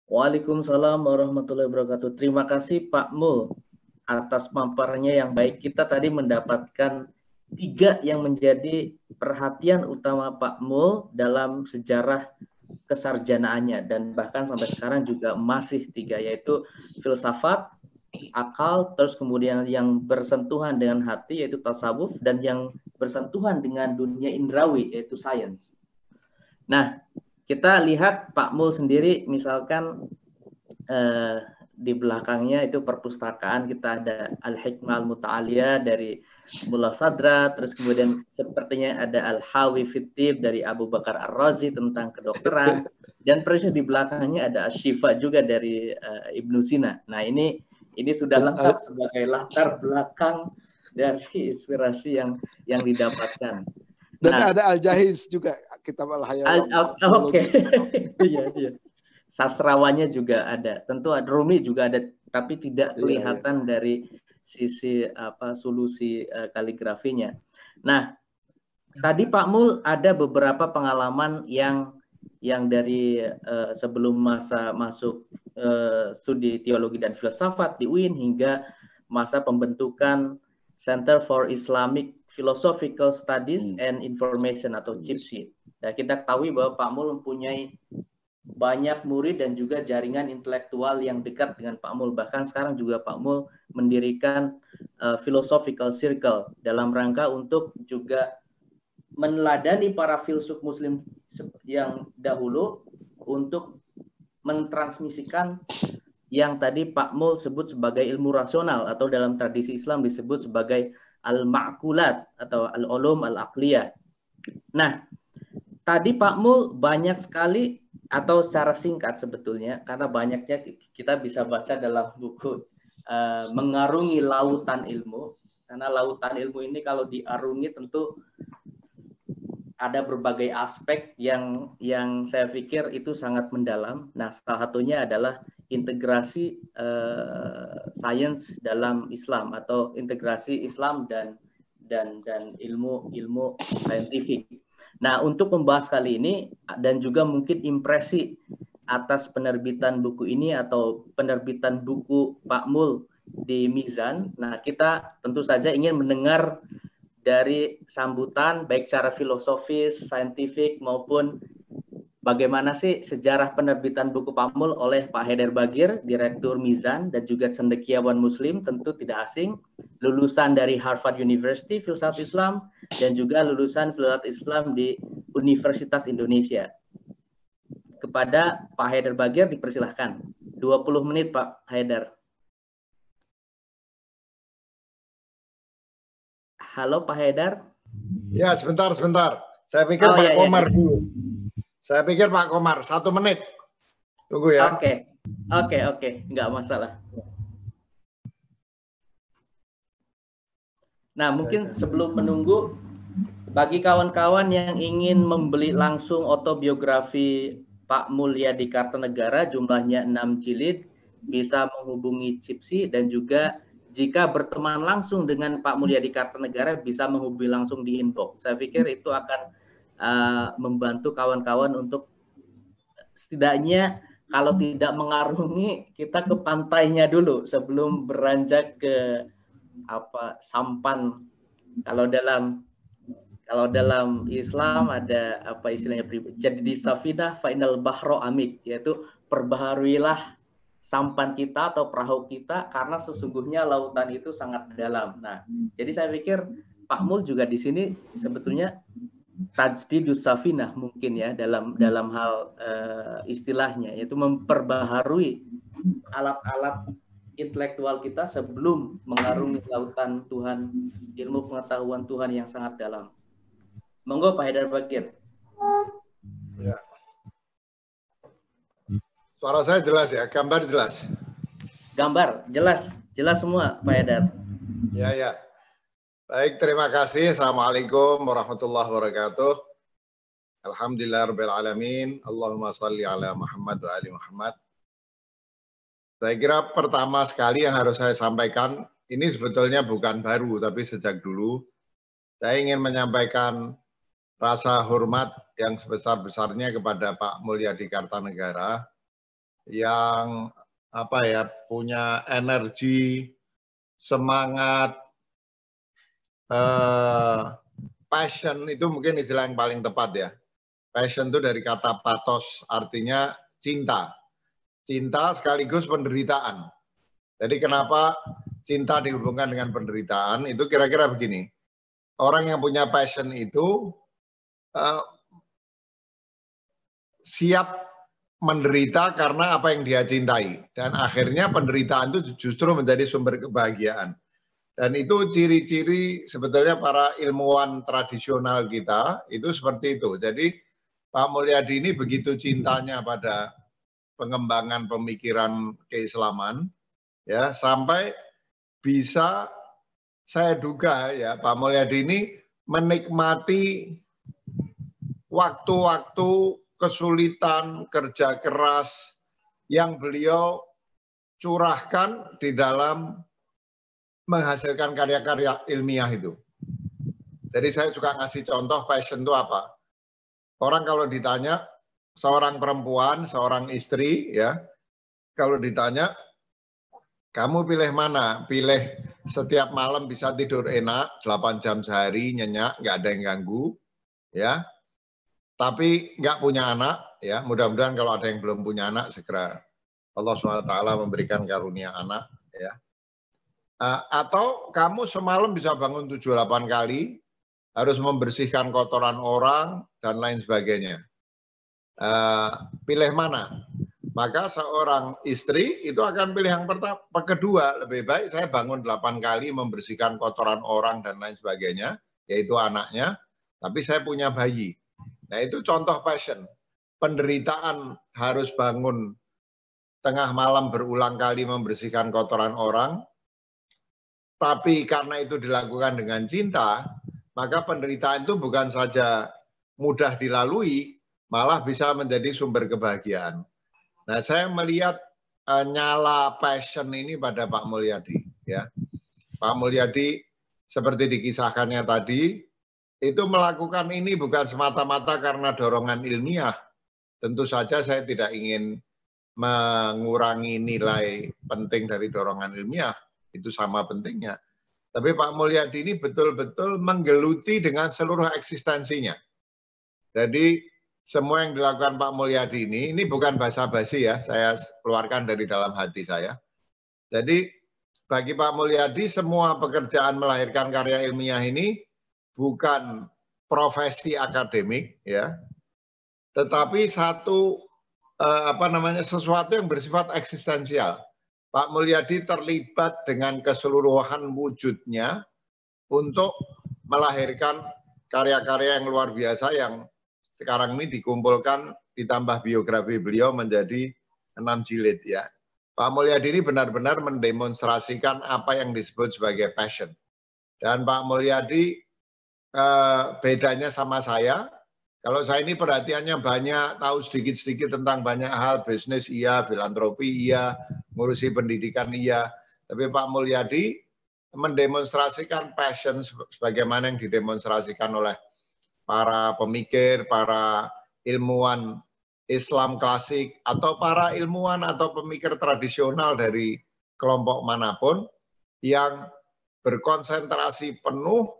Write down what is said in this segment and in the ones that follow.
Waalaikumsalam warahmatullahi wabarakatuh. Terima kasih Pak Mul atas paparannya yang baik. Kita tadi mendapatkan 3 yang menjadi perhatian utama Pak Mul dalam sejarah kesarjanaannya, dan bahkan sampai sekarang juga masih 3, yaitu filsafat, akal, terus kemudian yang bersentuhan dengan hati yaitu tasawuf, dan yang bersentuhan dengan dunia indrawi yaitu sains. Nah, kita lihat Pak Mul sendiri, misalkan di belakangnya itu perpustakaan, kita ada Al-Hikmah Al-Muta'aliyah dari Mullah Sadra, terus kemudian sepertinya ada Al-Hawi Fittib dari Abu Bakar Ar-Razi tentang kedokteran, dan persis di belakangnya ada Ashifa juga dari Ibnu Sina. Nah, ini sudah lengkap sebagai latar belakang dari inspirasi yang didapatkan. Dan ada Al-Jahiz juga, kitab Al-Hayawam. Oke. Iya. Sastrawannya juga ada. Tentu Rumi juga ada, tapi tidak kelihatan dari sisi solusi kaligrafinya. Nah, tadi Pak Mul ada beberapa pengalaman yang dari sebelum masa masuk studi teologi dan filsafat di UIN hingga masa pembentukan Center for Islamic Philosophical Studies and Information atau CIPSI. Nah, kita ketahui bahwa Pak Mul mempunyai banyak murid dan juga jaringan intelektual yang dekat dengan Pak Mul. Bahkan sekarang juga Pak Mul mendirikan Philosophical Circle dalam rangka untuk juga meneladani para filsuf muslim yang dahulu untuk mentransmisikan yang tadi Pak Mul sebut sebagai ilmu rasional, atau dalam tradisi Islam disebut sebagai al-ma'kulat atau al-ulum al-aqliyah. Nah, tadi Pak Mul banyak sekali, atau secara singkat sebetulnya, karena banyaknya kita bisa baca dalam buku Mengarungi Lautan Ilmu, karena lautan ilmu ini kalau diarungi tentu ada berbagai aspek yang saya pikir itu sangat mendalam. Nah, salah satunya adalah integrasi sains dalam Islam, atau integrasi Islam dan ilmu saintifik. Nah, untuk membahas kali ini dan juga mungkin impresi atas penerbitan buku ini atau penerbitan buku Pak Mul di Mizan, nah kita tentu saja ingin mendengar dari sambutan baik secara filosofis, saintifik, maupun bagaimana sih sejarah penerbitan buku Pak Mul oleh Pak Haidar Bagir, Direktur Mizan, dan juga cendekiawan Muslim, tentu tidak asing, lulusan dari Harvard University, Filsafat Islam, dan juga lulusan Filsafat Islam di Universitas Indonesia. Kepada Pak Haidar Bagir dipersilahkan. 20 menit Pak Haidar. Halo Pak Haidar. Ya, sebentar. Saya pikir Pak Komar dulu. Saya pikir Pak Komar, 1 menit. Tunggu ya. Oke. Nggak masalah. Nah, mungkin sebelum menunggu, bagi kawan-kawan yang ingin membeli langsung autobiografi Pak Mulyadi Kartanegara, jumlahnya 6 jilid, bisa menghubungi CIPSI, dan juga jika berteman langsung dengan Pak Mulyadi Kartanegara bisa menghubungi langsung di inbox. Saya pikir itu akan membantu kawan-kawan untuk setidaknya kalau tidak mengarungi, kita ke pantainya dulu sebelum beranjak ke sampan. Kalau dalam Islam ada istilahnya, jadi di safinah fa'inal bahro amik, yaitu perbaharuilah sampan kita atau perahu kita karena sesungguhnya lautan itu sangat dalam. Nah, jadi saya pikir Pak Mul juga di sini sebetulnya tajdidus safinah mungkin ya dalam hal istilahnya, yaitu memperbaharui alat-alat intelektual kita sebelum mengarungi lautan Tuhan, ilmu pengetahuan Tuhan yang sangat dalam. Monggo Pak Haidar Bagir. Ya. Suara saya jelas ya, gambar jelas. Gambar jelas semua Pak Haidar. Ya. Baik, terima kasih. Assalamualaikum warahmatullahi wabarakatuh. Alhamdulillahirabbil alamin. Allahumma shalli ala Muhammad wa ali Muhammad. Saya kira pertama sekali yang harus saya sampaikan, ini sebetulnya bukan baru, tapi sejak dulu saya ingin menyampaikan rasa hormat yang sebesar-besarnya kepada Pak Mulyadi Kartanegara yang apa ya, punya energi, semangat, passion itu mungkin istilah yang paling tepat ya. Passion itu dari kata pathos, artinya cinta. Cinta sekaligus penderitaan. Jadi kenapa cinta dihubungkan dengan penderitaan? Itu kira-kira begini. Orang yang punya passion itu siap menderita karena apa yang dia cintai. Dan akhirnya penderitaan itu justru menjadi sumber kebahagiaan. Dan itu ciri-ciri sebetulnya para ilmuwan tradisional kita itu seperti itu. Jadi Pak Mulyadi ini begitu cintanya pada pengembangan pemikiran keislaman, ya, sampai bisa saya duga ya Pak Mulyadi ini menikmati waktu-waktu kesulitan, kerja keras yang beliau curahkan di dalam menghasilkan karya-karya ilmiah itu. Jadi saya suka ngasih contoh passion itu apa. Orang kalau ditanya, seorang perempuan, seorang istri, ya, kalau ditanya, kamu pilih mana? Pilih setiap malam bisa tidur enak, 8 jam sehari, nyenyak, nggak ada yang ganggu, ya. Tapi nggak punya anak, ya. Mudah-mudahan kalau ada yang belum punya anak, segera Allah SWT memberikan karunia anak, ya. Atau kamu semalam bisa bangun 7-8 kali, harus membersihkan kotoran orang, dan lain sebagainya. Pilih mana? Maka seorang istri itu akan pilih yang pertama. Kedua, lebih baik saya bangun 8 kali membersihkan kotoran orang dan lain sebagainya, yaitu anaknya, tapi saya punya bayi. Nah itu contoh passion. Penderitaan harus bangun tengah malam berulang kali membersihkan kotoran orang, tapi karena itu dilakukan dengan cinta, maka penderitaan itu bukan saja mudah dilalui, malah bisa menjadi sumber kebahagiaan. Nah, saya melihat nyala passion ini pada Pak Mulyadi, ya. Pak Mulyadi seperti dikisahkannya tadi, itu melakukan ini bukan semata-mata karena dorongan ilmiah. Tentu saja saya tidak ingin mengurangi nilai penting dari dorongan ilmiah, itu sama pentingnya. Tapi Pak Mulyadi ini betul-betul menggeluti dengan seluruh eksistensinya. Jadi semua yang dilakukan Pak Mulyadi ini bukan basa-basi ya, saya keluarkan dari dalam hati saya. Jadi bagi Pak Mulyadi semua pekerjaan melahirkan karya ilmiah ini bukan profesi akademik ya, tetapi sesuatu yang bersifat eksistensial. Pak Mulyadi terlibat dengan keseluruhan wujudnya untuk melahirkan karya-karya yang luar biasa yang sekarang ini dikumpulkan ditambah biografi beliau menjadi 6 jilid ya. Pak Mulyadi ini benar-benar mendemonstrasikan apa yang disebut sebagai passion. Dan Pak Mulyadi bedanya sama saya, kalau saya ini perhatiannya banyak, tahu sedikit-sedikit tentang banyak hal, bisnis iya, filantropi iya, ngurusi pendidikan iya. Tapi Pak Mulyadi mendemonstrasikan passion sebagaimana yang didemonstrasikan oleh para pemikir, para ilmuwan Islam klasik, atau para ilmuwan atau pemikir tradisional dari kelompok manapun yang berkonsentrasi penuh,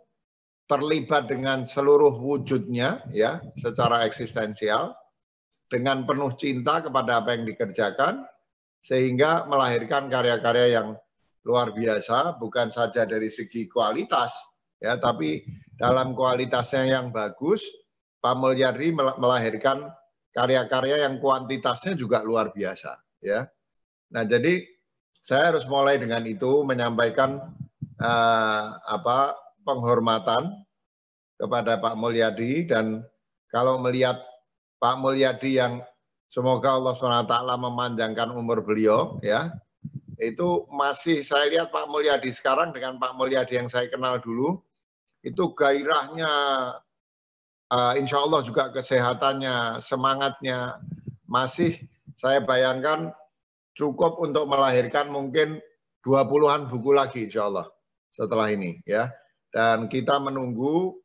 terlibat dengan seluruh wujudnya ya secara eksistensial, dengan penuh cinta kepada apa yang dikerjakan, sehingga melahirkan karya-karya yang luar biasa, bukan saja dari segi kualitas ya, tapi dalam kualitasnya yang bagus. Pak Mulyadi melahirkan karya-karya yang kuantitasnya juga luar biasa ya. Nah jadi saya harus mulai dengan itu menyampaikan penghormatan kepada Pak Mulyadi, dan kalau melihat Pak Mulyadi yang semoga Allah SWT memanjangkan umur beliau ya, itu masih saya lihat Pak Mulyadi sekarang dengan Pak Mulyadi yang saya kenal dulu, itu gairahnya, insya Allah juga kesehatannya, semangatnya masih saya bayangkan cukup untuk melahirkan mungkin 20-an buku lagi insya Allah setelah ini ya. Dan kita menunggu,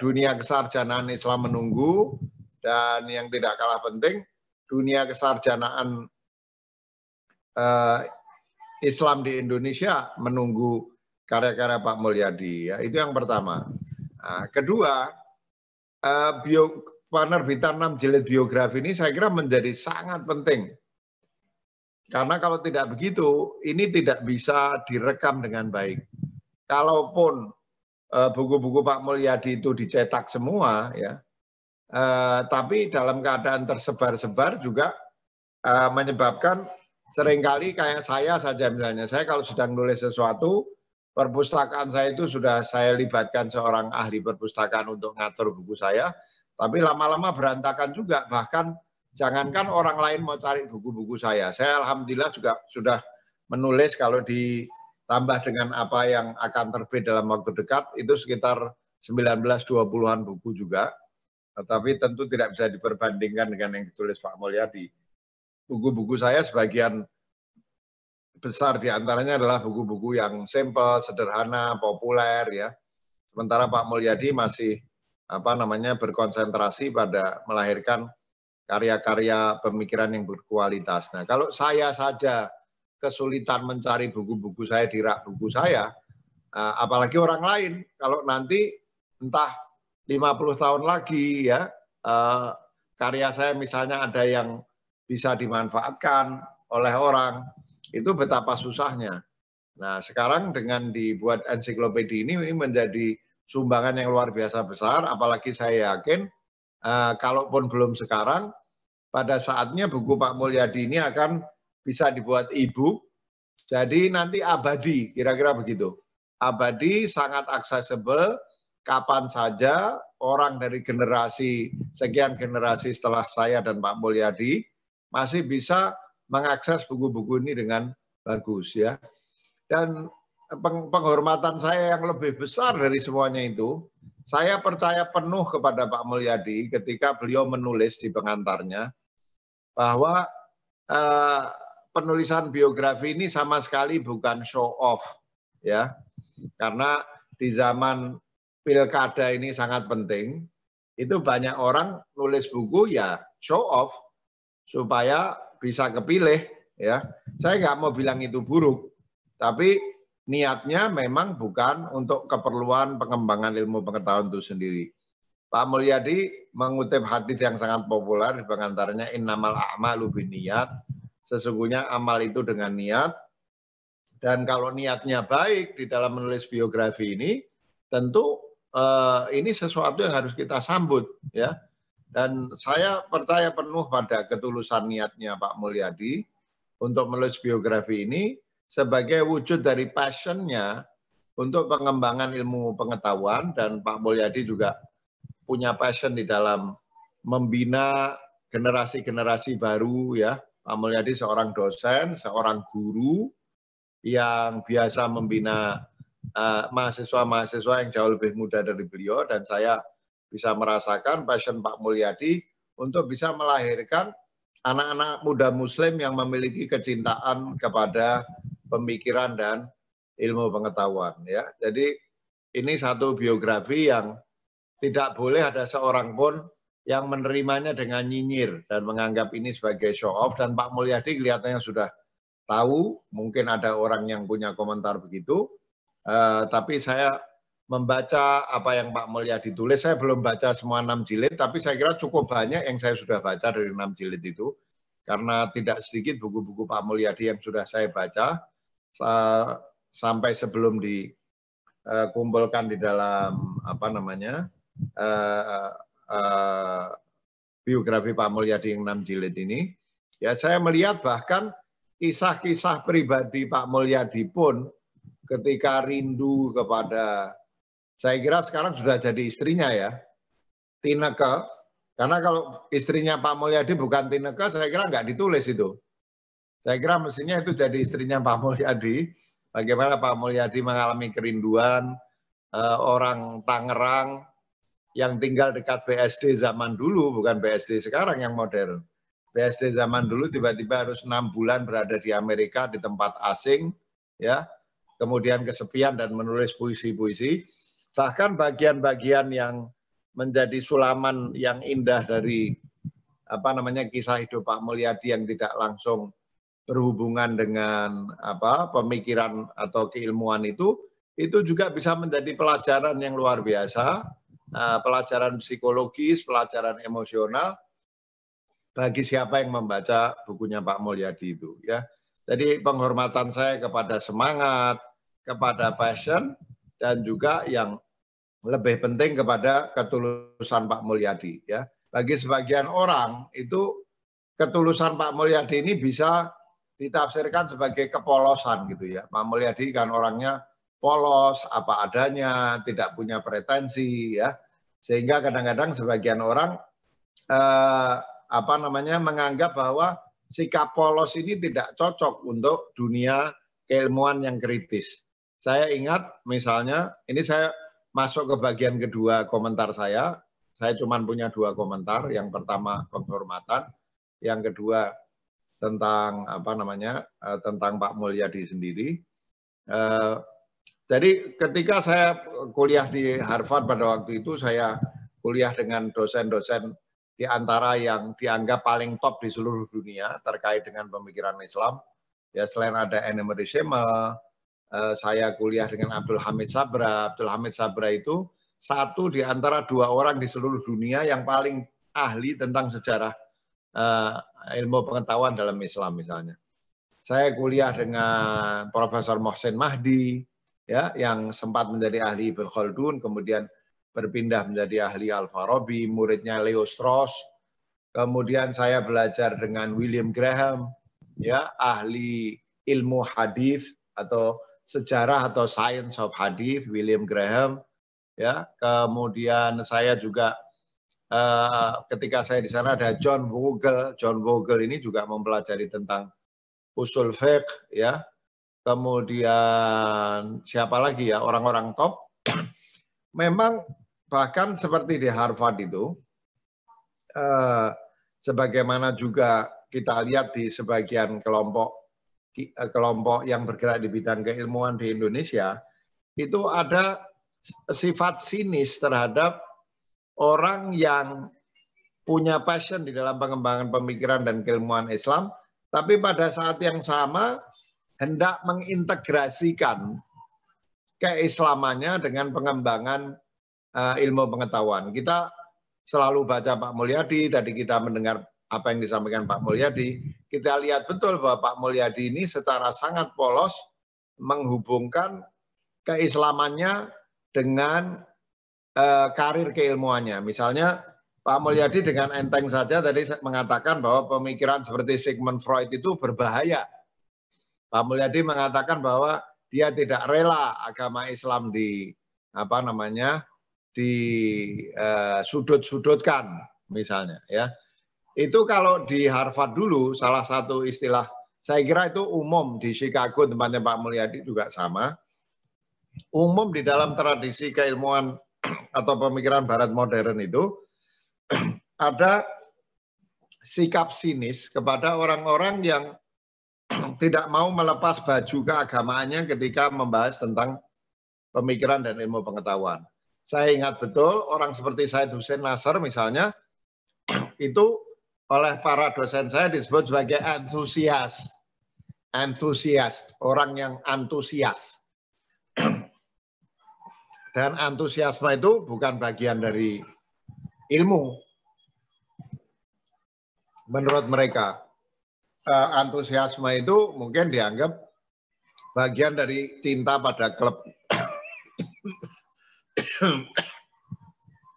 dunia kesarjanaan Islam menunggu, dan yang tidak kalah penting dunia kesarjanaan Islam di Indonesia menunggu karya-karya Pak Mulyadi. Ya, itu yang pertama. Nah, kedua, penerbitan 6 jilid biografi ini saya kira menjadi sangat penting. Karena kalau tidak begitu, ini tidak bisa direkam dengan baik. Kalaupun buku-buku Pak Mulyadi itu dicetak semua, ya, tapi dalam keadaan tersebar-sebar juga menyebabkan seringkali kayak saya saja misalnya, saya kalau sedang nulis sesuatu, perpustakaan saya itu sudah saya libatkan seorang ahli perpustakaan untuk ngatur buku saya, tapi lama-lama berantakan juga, bahkan jangankan orang lain mau cari buku-buku saya alhamdulillah juga sudah menulis kalau ditambah dengan apa yang akan terbit dalam waktu dekat, itu sekitar 19-20-an buku juga, tetapi tentu tidak bisa diperbandingkan dengan yang ditulis Pak Mulyadi. Buku-buku saya sebagian besar diantaranya adalah buku-buku yang simple, sederhana, populer, ya. Sementara Pak Mulyadi masih berkonsentrasi pada melahirkan karya-karya pemikiran yang berkualitas. Nah, kalau saya saja kesulitan mencari buku-buku saya di rak buku saya, apalagi orang lain. Kalau nanti entah 50 tahun lagi, ya, karya saya misalnya ada yang bisa dimanfaatkan oleh orang, itu betapa susahnya. Nah, sekarang dengan dibuat ensiklopedia ini menjadi sumbangan yang luar biasa besar, apalagi saya yakin kalaupun belum sekarang, pada saatnya buku Pak Mulyadi ini akan bisa dibuat e-book, jadi nanti abadi, kira-kira begitu. Abadi, sangat aksesibel, kapan saja orang dari generasi, sekian generasi setelah saya dan Pak Mulyadi, masih bisa mengakses buku-buku ini dengan bagus, ya. Dan penghormatan saya yang lebih besar dari semuanya itu, saya percaya penuh kepada Pak Mulyadi ketika beliau menulis di pengantarnya bahwa penulisan biografi ini sama sekali bukan show off, ya. Karena di zaman pilkada ini sangat penting, itu banyak orang nulis buku ya show off supaya bisa kepilih, ya. Saya nggak mau bilang itu buruk, tapi niatnya memang bukan untuk keperluan pengembangan ilmu pengetahuan itu sendiri. Pak Mulyadi mengutip hadis yang sangat populer di pengantaranya, innamal a'malu binniyat, sesungguhnya amal itu dengan niat, dan kalau niatnya baik di dalam menulis biografi ini, tentu ini sesuatu yang harus kita sambut, ya. Dan saya percaya penuh pada ketulusan niatnya Pak Mulyadi untuk menulis biografi ini sebagai wujud dari passionnya untuk pengembangan ilmu pengetahuan, dan Pak Mulyadi juga punya passion di dalam membina generasi-generasi baru, ya. Pak Mulyadi seorang dosen, seorang guru yang biasa membina mahasiswa-mahasiswa yang jauh lebih muda dari beliau, dan saya bisa merasakan passion Pak Mulyadi untuk bisa melahirkan anak-anak muda muslim yang memiliki kecintaan kepada pemikiran dan ilmu pengetahuan, ya. Jadi ini satu biografi yang tidak boleh ada seorang pun yang menerimanya dengan nyinyir dan menganggap ini sebagai show off, dan Pak Mulyadi kelihatannya sudah tahu, mungkin ada orang yang punya komentar begitu, tapi saya membaca apa yang Pak Mulyadi tulis. Saya belum baca semua 6 jilid, tapi saya kira cukup banyak yang saya sudah baca dari 6 jilid itu, karena tidak sedikit buku-buku Pak Mulyadi yang sudah saya baca sampai sebelum dikumpulkan di dalam biografi Pak Mulyadi yang 6 jilid ini. Ya, saya melihat bahkan kisah-kisah pribadi Pak Mulyadi pun ketika rindu kepada, saya kira sekarang sudah jadi istrinya, ya, Tineke. Karena kalau istrinya Pak Mulyadi bukan Tineke, saya kira nggak ditulis itu. Saya kira mestinya itu jadi istrinya Pak Mulyadi. Bagaimana Pak Mulyadi mengalami kerinduan orang Tangerang yang tinggal dekat BSD zaman dulu, bukan BSD sekarang yang modern. BSD zaman dulu tiba-tiba harus 6 bulan berada di Amerika di tempat asing, ya. Kemudian kesepian dan menulis puisi-puisi. Bahkan bagian-bagian yang menjadi sulaman yang indah dari kisah hidup Pak Mulyadi yang tidak langsung berhubungan dengan pemikiran atau keilmuan itu juga bisa menjadi pelajaran yang luar biasa, pelajaran psikologis, pelajaran emosional bagi siapa yang membaca bukunya Pak Mulyadi itu, ya. Jadi penghormatan saya kepada semangat, kepada passion, dan juga yang lebih penting kepada ketulusan Pak Mulyadi, ya. Bagi sebagian orang itu ketulusan Pak Mulyadi ini bisa ditafsirkan sebagai kepolosan gitu ya. Pak Mulyadi kan orangnya polos, apa adanya, tidak punya pretensi ya. Sehingga kadang-kadang sebagian orang menganggap bahwa sikap polos ini tidak cocok untuk dunia keilmuan yang kritis. Saya ingat misalnya, ini saya masuk ke bagian kedua komentar saya cuma punya 2 komentar. Yang pertama penghormatan, yang kedua tentang tentang Pak Mulyadi sendiri. Jadi ketika saya kuliah di Harvard pada waktu itu, saya kuliah dengan dosen-dosen di antara yang dianggap paling top di seluruh dunia terkait dengan pemikiran Islam. Ya, selain ada Emery Schemel, saya kuliah dengan Abdul Hamid Sabra. Abdul Hamid Sabra itu satu di antara 2 orang di seluruh dunia yang paling ahli tentang sejarah ilmu pengetahuan dalam Islam misalnya. Saya kuliah dengan Profesor Mohsen Mahdi, ya, yang sempat menjadi ahli Ibn Khaldun, kemudian berpindah menjadi ahli Al-Farabi, muridnya Leo Strauss. Kemudian saya belajar dengan William Graham, ya, ahli ilmu hadis atau sejarah atau science of hadith, William Graham, ya. Kemudian saya juga ketika saya di sana ada John Vogel. John Vogel ini juga mempelajari tentang usul fiqh, ya. Kemudian siapa lagi ya, orang-orang top. Memang bahkan seperti di Harvard itu, sebagaimana juga kita lihat di sebagian kelompok yang bergerak di bidang keilmuan di Indonesia, itu ada sifat sinis terhadap orang yang punya passion di dalam pengembangan pemikiran dan keilmuan Islam, tapi pada saat yang sama hendak mengintegrasikan keislamannya dengan pengembangan ilmu pengetahuan. Kita selalu baca Pak Mulyadi, tadi kita mendengar apa yang disampaikan Pak Mulyadi, kita lihat betul bahwa Pak Mulyadi ini secara sangat polos menghubungkan keislamannya dengan karir keilmuannya. Misalnya Pak Mulyadi dengan enteng saja tadi mengatakan bahwa pemikiran seperti Sigmund Freud itu berbahaya. Pak Mulyadi mengatakan bahwa dia tidak rela agama Islam disudut-sudutkan misalnya, ya. Itu kalau di Harvard dulu salah satu istilah, saya kira itu umum di Chicago tempatnya Pak Mulyadi juga sama. Umum di dalam tradisi keilmuan atau pemikiran barat modern itu ada sikap sinis kepada orang-orang yang tidak mau melepas baju keagamaannya ketika membahas tentang pemikiran dan ilmu pengetahuan. Saya ingat betul orang seperti Said Hussein Nasr misalnya, itu oleh para dosen saya disebut sebagai antusias, orang yang antusias. Dan antusiasme itu bukan bagian dari ilmu. Menurut mereka, antusiasme itu mungkin dianggap bagian dari cinta pada klub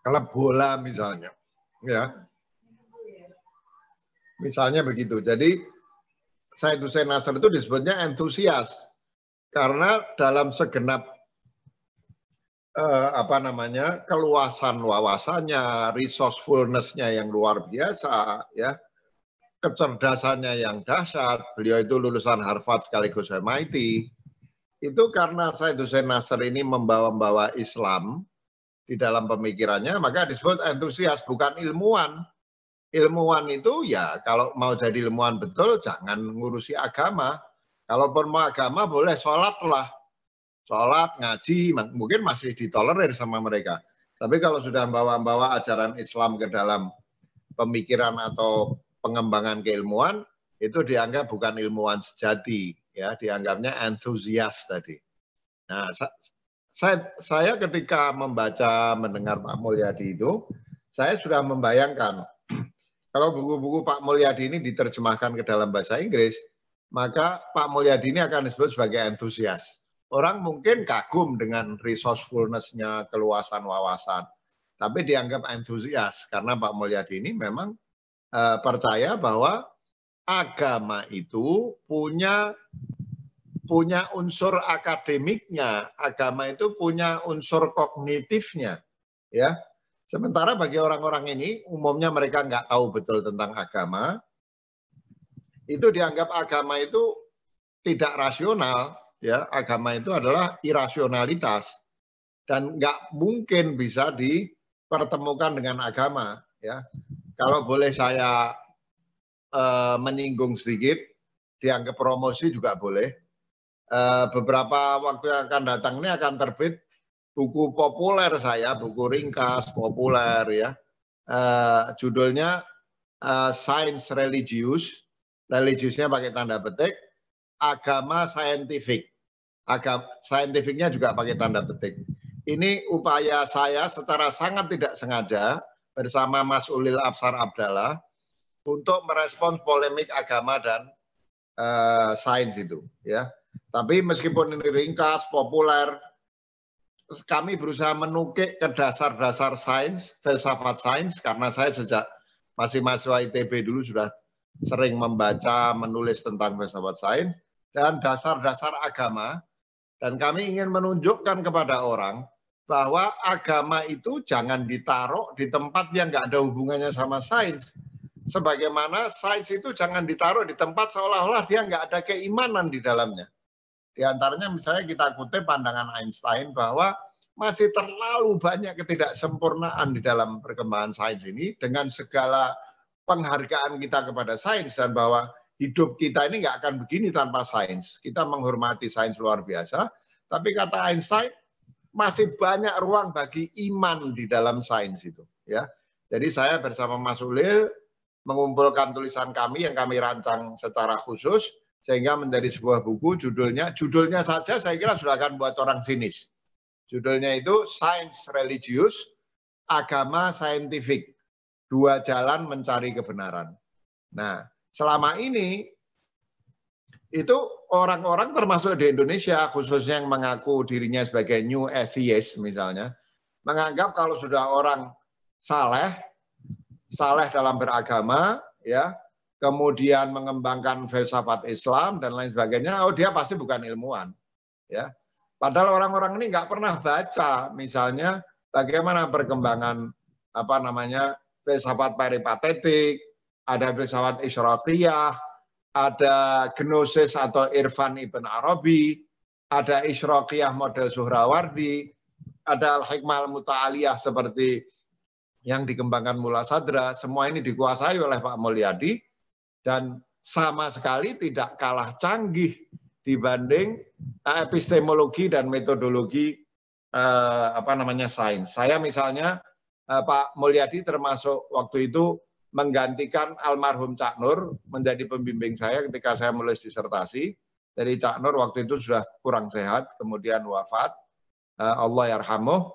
klub bola misalnya, ya. Misalnya begitu. Jadi Said Hussein Nasr itu disebutnya antusias karena dalam segenap keluasan wawasannya, resourcefulness-nya yang luar biasa, ya, kecerdasannya yang dahsyat. Beliau itu lulusan Harvard sekaligus MIT. Itu karena Said Hussein Nasr ini membawa Islam di dalam pemikirannya, maka disebut antusias, bukan ilmuwan. Ilmuwan itu ya kalau mau jadi ilmuwan betul jangan ngurusi agama. Kalaupun mau agama boleh sholat lah. Sholat, ngaji, mungkin masih ditolerir sama mereka. Tapi kalau sudah membawa ajaran Islam ke dalam pemikiran atau pengembangan keilmuan, itu dianggap bukan ilmuwan sejati, ya, dianggapnya entusias tadi. Nah, saya ketika membaca, mendengar Pak Mulyadi itu, saya sudah membayangkan kalau buku-buku Pak Mulyadi ini diterjemahkan ke dalam bahasa Inggris, maka Pak Mulyadi ini akan disebut sebagai entusias. Orang mungkin kagum dengan resourcefulness-nya, keluasan wawasan, tapi dianggap entusias karena Pak Mulyadi ini memang percaya bahwa agama itu punya unsur akademiknya, agama itu punya unsur kognitifnya, ya. Sementara bagi orang-orang ini, umumnya mereka nggak tahu betul tentang agama, itu dianggap agama itu tidak rasional, ya. Agama itu adalah irasionalitas dan nggak mungkin bisa dipertemukan dengan agama, ya. Kalau boleh saya menyinggung sedikit, dianggap promosi juga boleh. Beberapa waktu yang akan datang ini akan terbit buku populer saya, buku ringkas populer ya. Judulnya Science Religious, religiusnya pakai tanda petik, agama saintifik. Saintifiknya juga pakai tanda petik. Ini upaya saya secara sangat tidak sengaja bersama Mas Ulil Absar Abdallah untuk merespons polemik agama dan sains itu, ya. Tapi meskipun ini ringkas, populer, kami berusaha menukik ke dasar-dasar sains, filsafat sains, karena saya sejak masih mahasiswa ITB dulu sudah sering membaca, menulis tentang filsafat sains dan dasar-dasar agama. Dan kami ingin menunjukkan kepada orang bahwa agama itu jangan ditaruh di tempat yang nggak ada hubungannya sama sains. Sebagaimana sains itu jangan ditaruh di tempat seolah-olah dia nggak ada keimanan di dalamnya. Di antaranya misalnya kita kutip pandangan Einstein bahwa masih terlalu banyak ketidaksempurnaan di dalam perkembangan sains ini dengan segala penghargaan kita kepada sains dan bahwa hidup kita ini nggak akan begini tanpa sains. Kita menghormati sains luar biasa, tapi kata Einstein masih banyak ruang bagi iman di dalam sains itu. Ya, jadi saya bersama Mas Ulil mengumpulkan tulisan kami yang kami rancang secara khusus sehingga menjadi sebuah buku. Judulnya saja saya kira sudah akan buat orang sinis. Judulnya itu Science Religious, Agama Saintifik, Dua Jalan Mencari Kebenaran. Nah, selama ini itu orang-orang termasuk di Indonesia khususnya yang mengaku dirinya sebagai new atheist misalnya, menganggap kalau sudah orang saleh dalam beragama, ya, kemudian mengembangkan filsafat Islam dan lain sebagainya, oh dia pasti bukan ilmuwan, ya. Padahal orang-orang ini nggak pernah baca, misalnya bagaimana perkembangan filsafat peripatetik, ada filsafat Isyraqiyah, ada Gnosis atau Irfan Ibn Arabi, ada Isyraqiyah model Suhrawardi, ada Al-Hikmah Al-Muta'aliyah seperti yang dikembangkan Mullah Sadra. Semua ini dikuasai oleh Pak Mulyadi dan sama sekali tidak kalah canggih dibanding epistemologi dan metodologi sains. Saya misalnya Pak Mulyadi termasuk waktu itu menggantikan almarhum Cak Nur menjadi pembimbing saya ketika saya menulis disertasi. Jadi Cak Nur waktu itu sudah kurang sehat, kemudian wafat, Allah yarhamuh.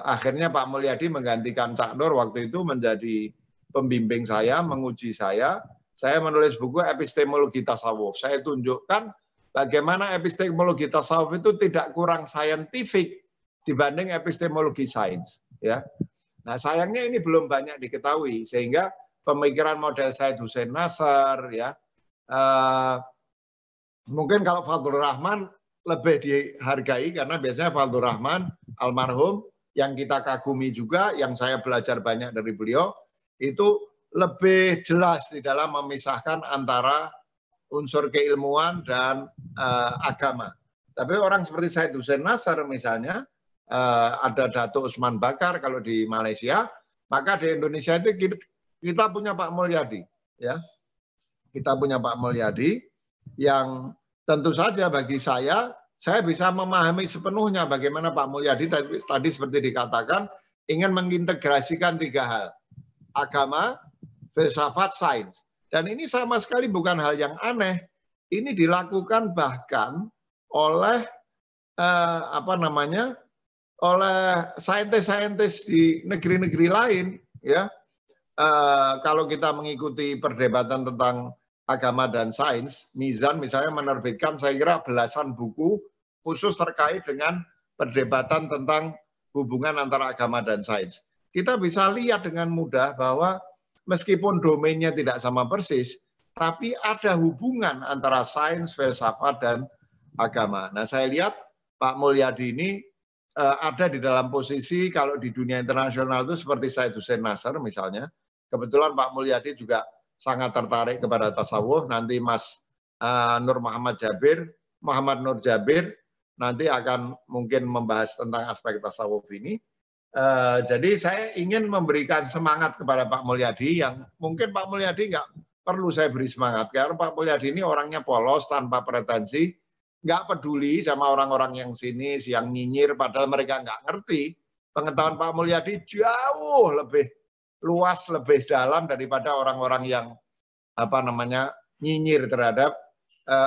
Akhirnya Pak Mulyadi menggantikan Cak Nur waktu itu menjadi pembimbing saya, menguji saya. Saya menulis buku Epistemologi Tasawuf. Saya tunjukkan bagaimana epistemologi tasawuf itu tidak kurang saintifik dibanding epistemologi sains. Ya. Nah sayangnya ini belum banyak diketahui sehingga pemikiran model Said Hussein Nasr, ya, mungkin kalau Fadlur Rahman lebih dihargai karena biasanya Fadlur Rahman almarhum yang kita kagumi juga, yang saya belajar banyak dari beliau, itu lebih jelas di dalam memisahkan antara unsur keilmuan dan agama. Tapi orang seperti Said Hussein Nasr misalnya, ada Datuk Usman Bakar kalau di Malaysia, maka di Indonesia itu kita punya Pak Mulyadi, ya. Kita punya Pak Mulyadi yang tentu saja bagi saya bisa memahami sepenuhnya bagaimana Pak Mulyadi tadi seperti dikatakan ingin mengintegrasikan tiga hal: agama, filsafat, sains. Dan ini sama sekali bukan hal yang aneh. Ini dilakukan bahkan oleh oleh saintis-saintis di negeri-negeri lain, ya. Kalau kita mengikuti perdebatan tentang agama dan sains, Mizan misalnya menerbitkan saya kira belasan buku khusus terkait dengan perdebatan tentang hubungan antara agama dan sains. Kita bisa lihat dengan mudah bahwa meskipun domainnya tidak sama persis, tapi ada hubungan antara sains, filsafat, dan agama. Nah, saya lihat Pak Mulyadi ini ada di dalam posisi kalau di dunia internasional itu seperti Said Hussein Nasr misalnya. Kebetulan Pak Mulyadi juga sangat tertarik kepada tasawuf. Nanti Mas Muhammad Nur Jabir nanti akan mungkin membahas tentang aspek tasawuf ini. Jadi saya ingin memberikan semangat kepada Pak Mulyadi yang mungkin Pak Mulyadi nggak perlu saya beri semangat. Karena Pak Mulyadi ini orangnya polos, tanpa pretensi, nggak peduli sama orang-orang yang sinis, yang nyinyir, padahal mereka nggak ngerti. Pengetahuan Pak Mulyadi jauh lebih luas, lebih dalam daripada orang-orang yang nyinyir terhadap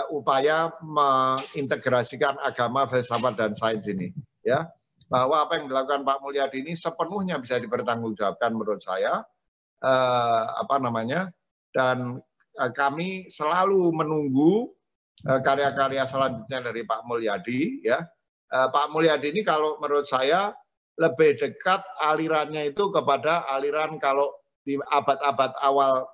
upaya mengintegrasikan agama, filsafat, dan sains ini. Ya, bahwa apa yang dilakukan Pak Mulyadi ini sepenuhnya bisa dipertanggungjawabkan menurut saya. Dan kami selalu menunggu karya-karya selanjutnya dari Pak Mulyadi. Ya, Pak Mulyadi ini kalau menurut saya lebih dekat alirannya itu kepada aliran kalau di abad-abad awal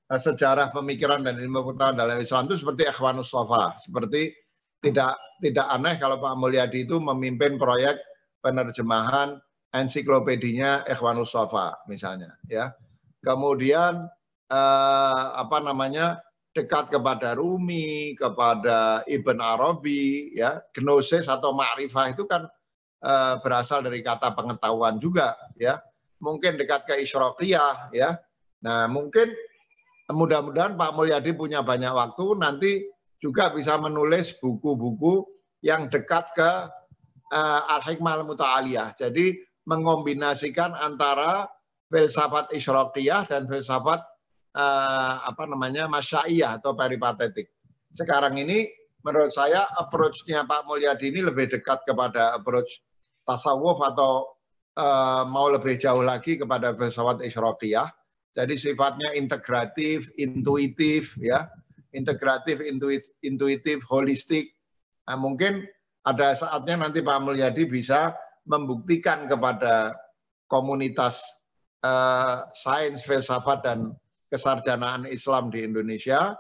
sejarah pemikiran dan ilmu pengetahuan dalam Islam itu seperti Ikhwanus Shafa. Seperti tidak aneh kalau Pak Mulyadi itu memimpin proyek penerjemahan ensiklopedinya Ikhwanus Shafa misalnya, ya. Kemudian dekat kepada Rumi, kepada Ibn Arabi, ya. Gnosis atau ma'rifah itu kan berasal dari kata pengetahuan juga, ya. Mungkin dekat ke Isyraqiyah, ya. Nah, mungkin mudah-mudahan Pak Mulyadi punya banyak waktu, nanti juga bisa menulis buku-buku yang dekat ke Al-Hikmah Al-Muta'aliyah. Jadi mengombinasikan antara filsafat Isyraqiyah dan filsafat Masyaiyah atau peripatetik. Sekarang ini menurut saya approach-nya Pak Mulyadi ini lebih dekat kepada approach tasawuf atau mau lebih jauh lagi kepada filsafat Isyraqiyah. Jadi sifatnya integratif, intuitif, ya, integratif, intuitif, holistik. Nah, mungkin ada saatnya nanti Pak Mulyadi bisa membuktikan kepada komunitas sains, filsafat, dan kesarjanaan Islam di Indonesia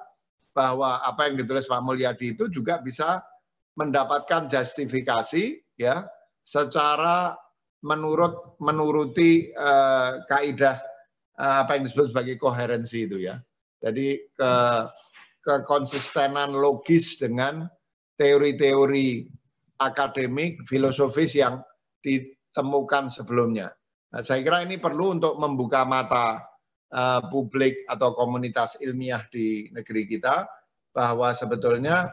bahwa apa yang ditulis Pak Mulyadi itu juga bisa mendapatkan justifikasi, ya, secara menuruti kaidah apa yang disebut sebagai koherensi itu, ya. Jadi kekonsistenan logis dengan teori-teori akademik, filosofis yang ditemukan sebelumnya. Nah, saya kira ini perlu untuk membuka mata publik atau komunitas ilmiah di negeri kita bahwa sebetulnya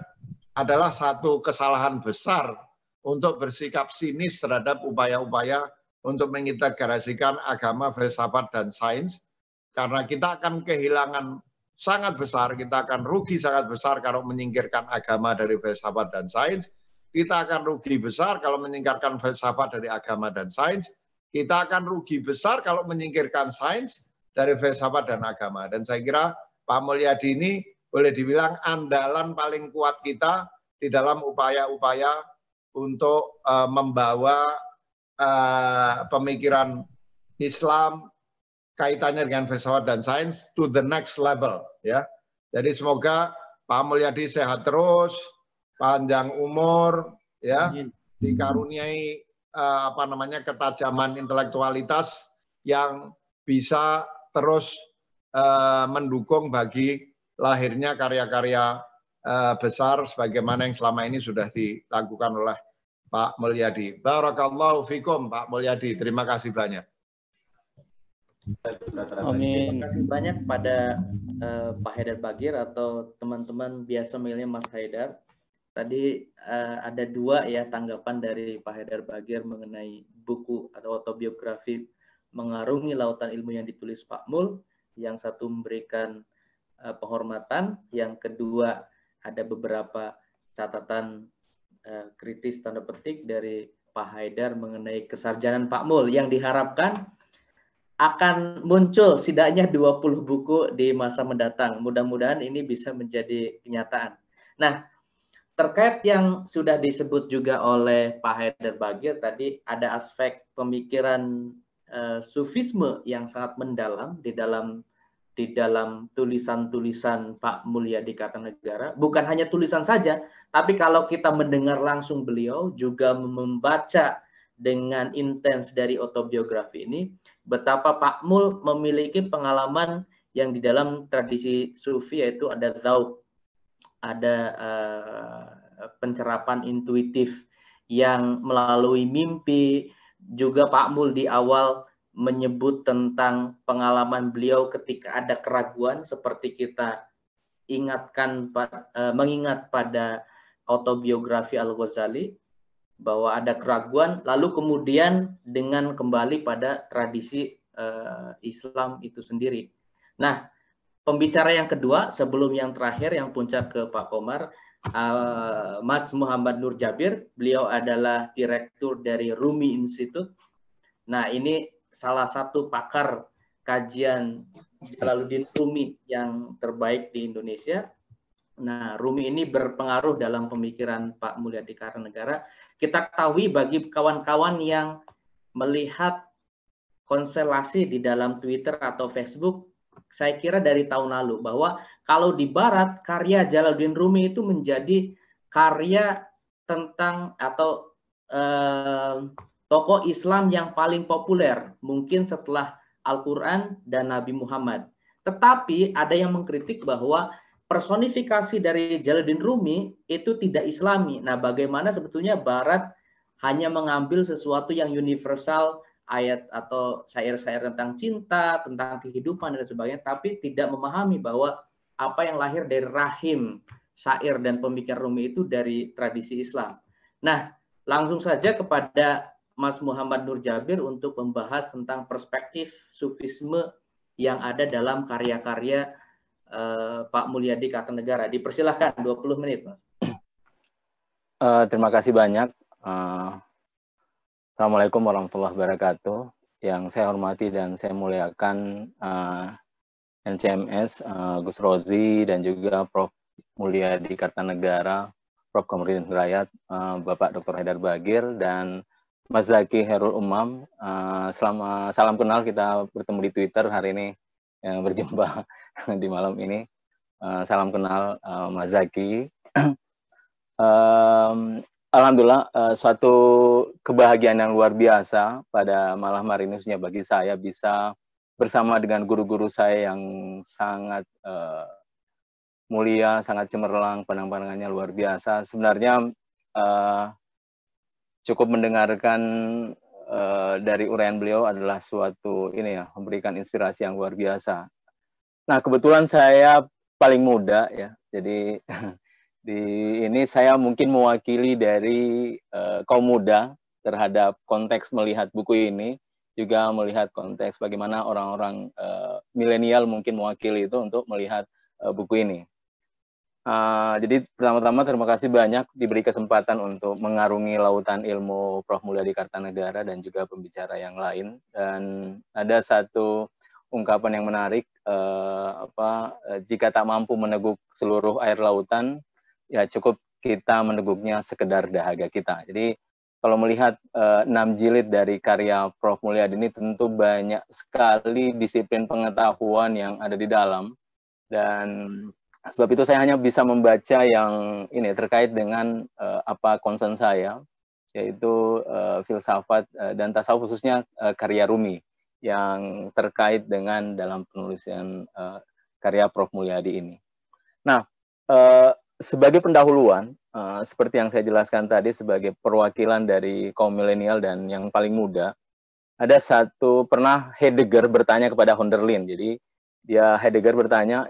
adalah satu kesalahan besar untuk bersikap sinis terhadap upaya-upaya untuk mengintegrasikan agama, filsafat, dan sains, karena kita akan kehilangan sangat besar, kita akan rugi sangat besar kalau menyingkirkan agama dari filsafat dan sains, kita akan rugi besar kalau menyingkirkan filsafat dari agama dan sains, kita akan rugi besar kalau menyingkirkan sains dari filsafat dan agama. Dan saya kira Pak Mulyadi ini boleh dibilang andalan paling kuat kita di dalam upaya-upaya untuk membawa pemikiran Islam kaitannya dengan filsafat dan sains to the next level, ya. Jadi semoga Pak Mulyadi sehat terus, panjang umur, ya, dikaruniai ketajaman intelektualitas yang bisa terus mendukung bagi lahirnya karya-karya besar sebagaimana yang selama ini sudah dilakukan oleh Pak Mulyadi. Barakallahu fikum Pak Mulyadi. Terima kasih banyak. Amin. Terima kasih banyak pada Pak Haidar Bagir atau teman-teman biasa memilih Mas Haidar. Tadi ada dua ya tanggapan dari Pak Haidar Bagir mengenai buku atau autobiografi Mengarungi Lautan Ilmu yang ditulis Pak Mul. Yang satu memberikan penghormatan. Yang kedua, ada beberapa catatan kritis tanda petik dari Pak Haidar mengenai kesarjanaan Pak Mul yang diharapkan akan muncul setidaknya 20 buku di masa mendatang. Mudah-mudahan ini bisa menjadi kenyataan. Nah, terkait yang sudah disebut juga oleh Pak Haidar Bagir tadi, ada aspek pemikiran sufisme yang sangat mendalam di dalam tulisan-tulisan Pak Mulyadi Kartanegara. Bukan hanya tulisan saja, tapi kalau kita mendengar langsung beliau, juga membaca dengan intens dari autobiografi ini, betapa Pak Mul memiliki pengalaman yang di dalam tradisi sufi, yaitu ada zauq, ada pencerapan intuitif yang melalui mimpi. Juga Pak Mul di awal menyebut tentang pengalaman beliau ketika ada keraguan, seperti kita mengingat pada autobiografi Al-Ghazali, bahwa ada keraguan, lalu kemudian dengan kembali pada tradisi Islam itu sendiri. Nah, pembicara yang kedua sebelum yang terakhir, yang puncak ke Pak Komar, Mas Muhammad Nur Jabir. Beliau adalah direktur dari Rumi Institute. Nah, ini salah satu pakar kajian Jalaluddin Rumi yang terbaik di Indonesia. Nah, Rumi ini berpengaruh dalam pemikiran Pak Mulyadi Kartanegara. Kita ketahui bagi kawan-kawan yang melihat konstelasi di dalam Twitter atau Facebook, saya kira dari tahun lalu, bahwa kalau di Barat, karya Jalaluddin Rumi itu menjadi karya tentang atau tokoh Islam yang paling populer, mungkin setelah Al-Quran dan Nabi Muhammad. Tetapi ada yang mengkritik bahwa personifikasi dari Jalaluddin Rumi itu tidak Islami. Nah, bagaimana sebetulnya Barat hanya mengambil sesuatu yang universal, ayat atau syair-syair tentang cinta, tentang kehidupan dan sebagainya, tapi tidak memahami bahwa apa yang lahir dari rahim syair dan pemikiran Rumi itu dari tradisi Islam. Nah, langsung saja kepada Mas Muhammad Nur Jabir untuk membahas tentang perspektif sufisme yang ada dalam karya-karya Pak Mulyadi Kartanegara. Dipersilahkan 20 menit, Mas. Terima kasih banyak. Assalamualaikum warahmatullahi wabarakatuh. Yang saya hormati dan saya muliakan NCMS, Gus Rozi, dan juga Prof. Mulyadi Kartanegara, Prof. Komarudin Hidayat, Bapak Dr. Haidar Bagir, dan Mas Zaki Herul Umam. Salam kenal, kita bertemu di Twitter hari ini, yang berjumpa di malam ini. Salam kenal Mas Zaki. Alhamdulillah, suatu kebahagiaan yang luar biasa pada malam hari ini khususnya bagi saya bisa bersama dengan guru-guru saya yang sangat mulia, sangat cemerlang, pandang-pandangannya luar biasa. Sebenarnya cukup mendengarkan dari uraian beliau adalah suatu memberikan inspirasi yang luar biasa. Nah, kebetulan saya paling muda ya, jadi di ini saya mungkin mewakili dari kaum muda terhadap konteks melihat buku ini, juga melihat konteks bagaimana orang-orang milenial mungkin mewakili itu untuk melihat buku ini. Jadi pertama-tama terima kasih banyak diberi kesempatan untuk mengarungi lautan ilmu Prof. Mulyadi Kartanegara dan juga pembicara yang lain. Dan ada satu ungkapan yang menarik, jika tak mampu meneguk seluruh air lautan, ya cukup kita meneguknya sekedar dahaga kita. Jadi kalau melihat 6 jilid dari karya Prof. Mulyadi ini tentu banyak sekali disiplin pengetahuan yang ada di dalam, dan sebab itu saya hanya bisa membaca yang ini terkait dengan apa concern saya, yaitu filsafat dan tasawuf, khususnya karya Rumi yang terkait dengan dalam penulisan karya Prof. Mulyadi ini. Nah, sebagai pendahuluan, seperti yang saya jelaskan tadi, sebagai perwakilan dari kaum milenial dan yang paling muda, ada satu, pernah Heidegger bertanya kepada Hölderlin. Jadi Heidegger bertanya,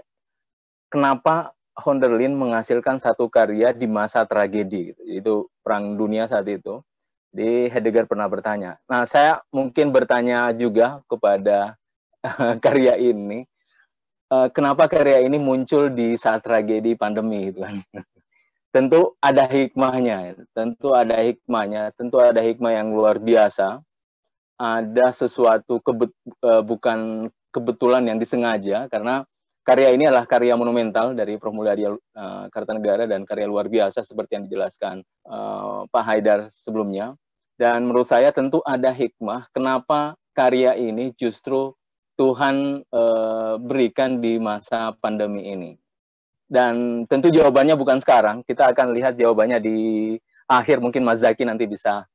kenapa Hölderlin menghasilkan satu karya di masa tragedi, itu Perang Dunia saat itu. Jadi Heidegger pernah bertanya. Nah, saya mungkin bertanya juga kepada karya ini, kenapa karya ini muncul di saat tragedi pandemi gitu kan. Tentu ada hikmahnya, tentu ada hikmah yang luar biasa. Ada sesuatu bukan kebetulan yang disengaja, karena karya ini adalah karya monumental dari Prof. Mulyadi Kartanegara dan karya luar biasa seperti yang dijelaskan Pak Haidar sebelumnya. Dan menurut saya tentu ada hikmah kenapa karya ini justru Tuhan berikan di masa pandemi ini. Dan tentu jawabannya bukan sekarang, kita akan lihat jawabannya di akhir, mungkin Mas Zaki nanti bisa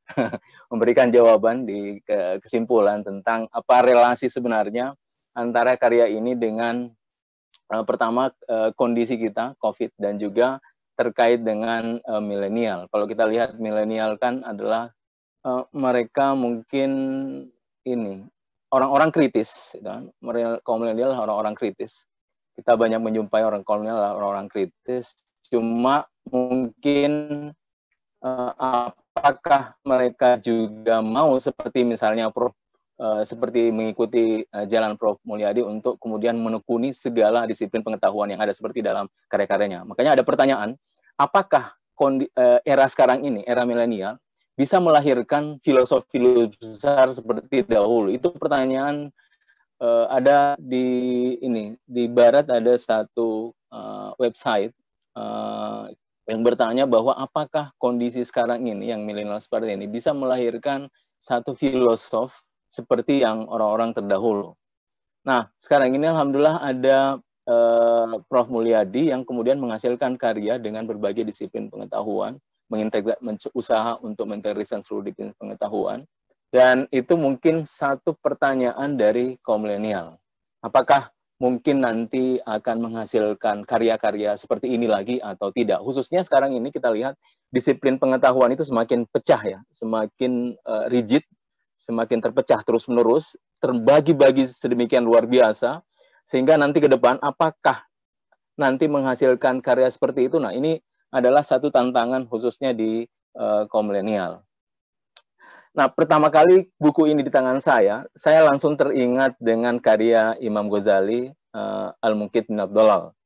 memberikan jawaban di kesimpulan tentang apa relasi sebenarnya antara karya ini dengan pertama kondisi kita, COVID, dan juga terkait dengan milenial. Kalau kita lihat milenial kan adalah mereka mungkin ini, orang-orang kritis, dan kaum milenial orang-orang kritis. Kita banyak menjumpai orang kolonial, orang-orang kritis. Cuma mungkin apakah mereka juga mau seperti misalnya Prof, seperti mengikuti jalan Prof Mulyadi untuk kemudian menekuni segala disiplin pengetahuan yang ada seperti dalam karya-karyanya. Makanya ada pertanyaan, apakah era sekarang ini, era milenial, bisa melahirkan filosofi besar seperti dahulu? Itu pertanyaan. Ada di Barat ada satu website yang bertanya bahwa apakah kondisi sekarang ini yang milenial seperti ini bisa melahirkan satu filosof seperti yang orang-orang terdahulu. Nah, sekarang ini alhamdulillah ada Prof Mulyadi yang kemudian menghasilkan karya dengan berbagai disiplin pengetahuan, usaha untuk mengintegrasikan seluruh disiplin pengetahuan. Dan itu mungkin satu pertanyaan dari kaum milenial. Apakah mungkin nanti akan menghasilkan karya-karya seperti ini lagi atau tidak? Khususnya sekarang ini kita lihat disiplin pengetahuan itu semakin pecah ya, semakin rigid, semakin terpecah terus-menerus, terbagi-bagi sedemikian luar biasa, sehingga nanti ke depan apakah nanti menghasilkan karya seperti itu? Nah, ini adalah satu tantangan khususnya di kaum milenial. Nah, pertama kali buku ini di tangan saya langsung teringat dengan karya Imam Ghazali, Al-Munqidh Minad Dhalal.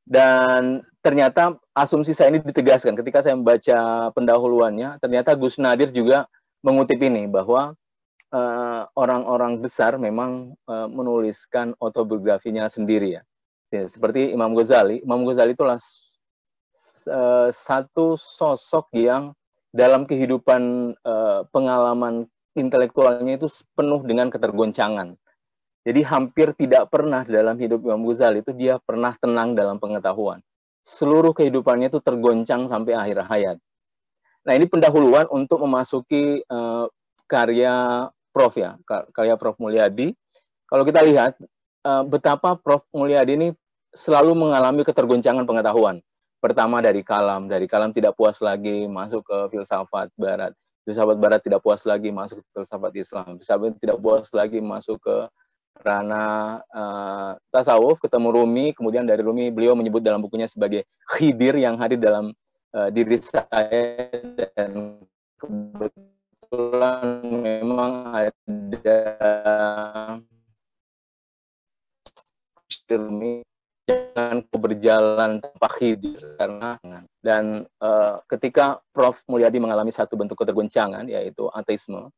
Dan ternyata asumsi saya ini ditegaskan ketika saya membaca pendahuluannya, ternyata Gus Nadir juga mengutip ini, bahwa orang-orang besar memang menuliskan autobiografinya sendiri ya. Seperti Imam Ghazali itulah satu sosok yang dalam kehidupan pengalaman intelektualnya itu penuh dengan ketergoncangan. Jadi hampir tidak pernah dalam hidup Imam Ghazali itu dia pernah tenang dalam pengetahuan. Seluruh kehidupannya itu tergoncang sampai akhir hayat. Nah, ini pendahuluan untuk memasuki karya Prof ya, karya Prof Mulyadi. Kalau kita lihat betapa Prof Mulyadi ini selalu mengalami ketergoncangan pengetahuan. Pertama dari kalam tidak puas lagi masuk ke filsafat barat barat tidak puas lagi masuk ke filsafat Islam, filsafat tidak puas lagi masuk ke ranah tasawuf, ketemu Rumi, kemudian dari Rumi beliau menyebut dalam bukunya sebagai khidir yang hadir dalam diri saya, dan kebetulan memang ada Rumi jangan berjalan tanpa khidir, karena dan ketika Prof Mulyadi mengalami satu bentuk ketergoncangan yaitu ateisme,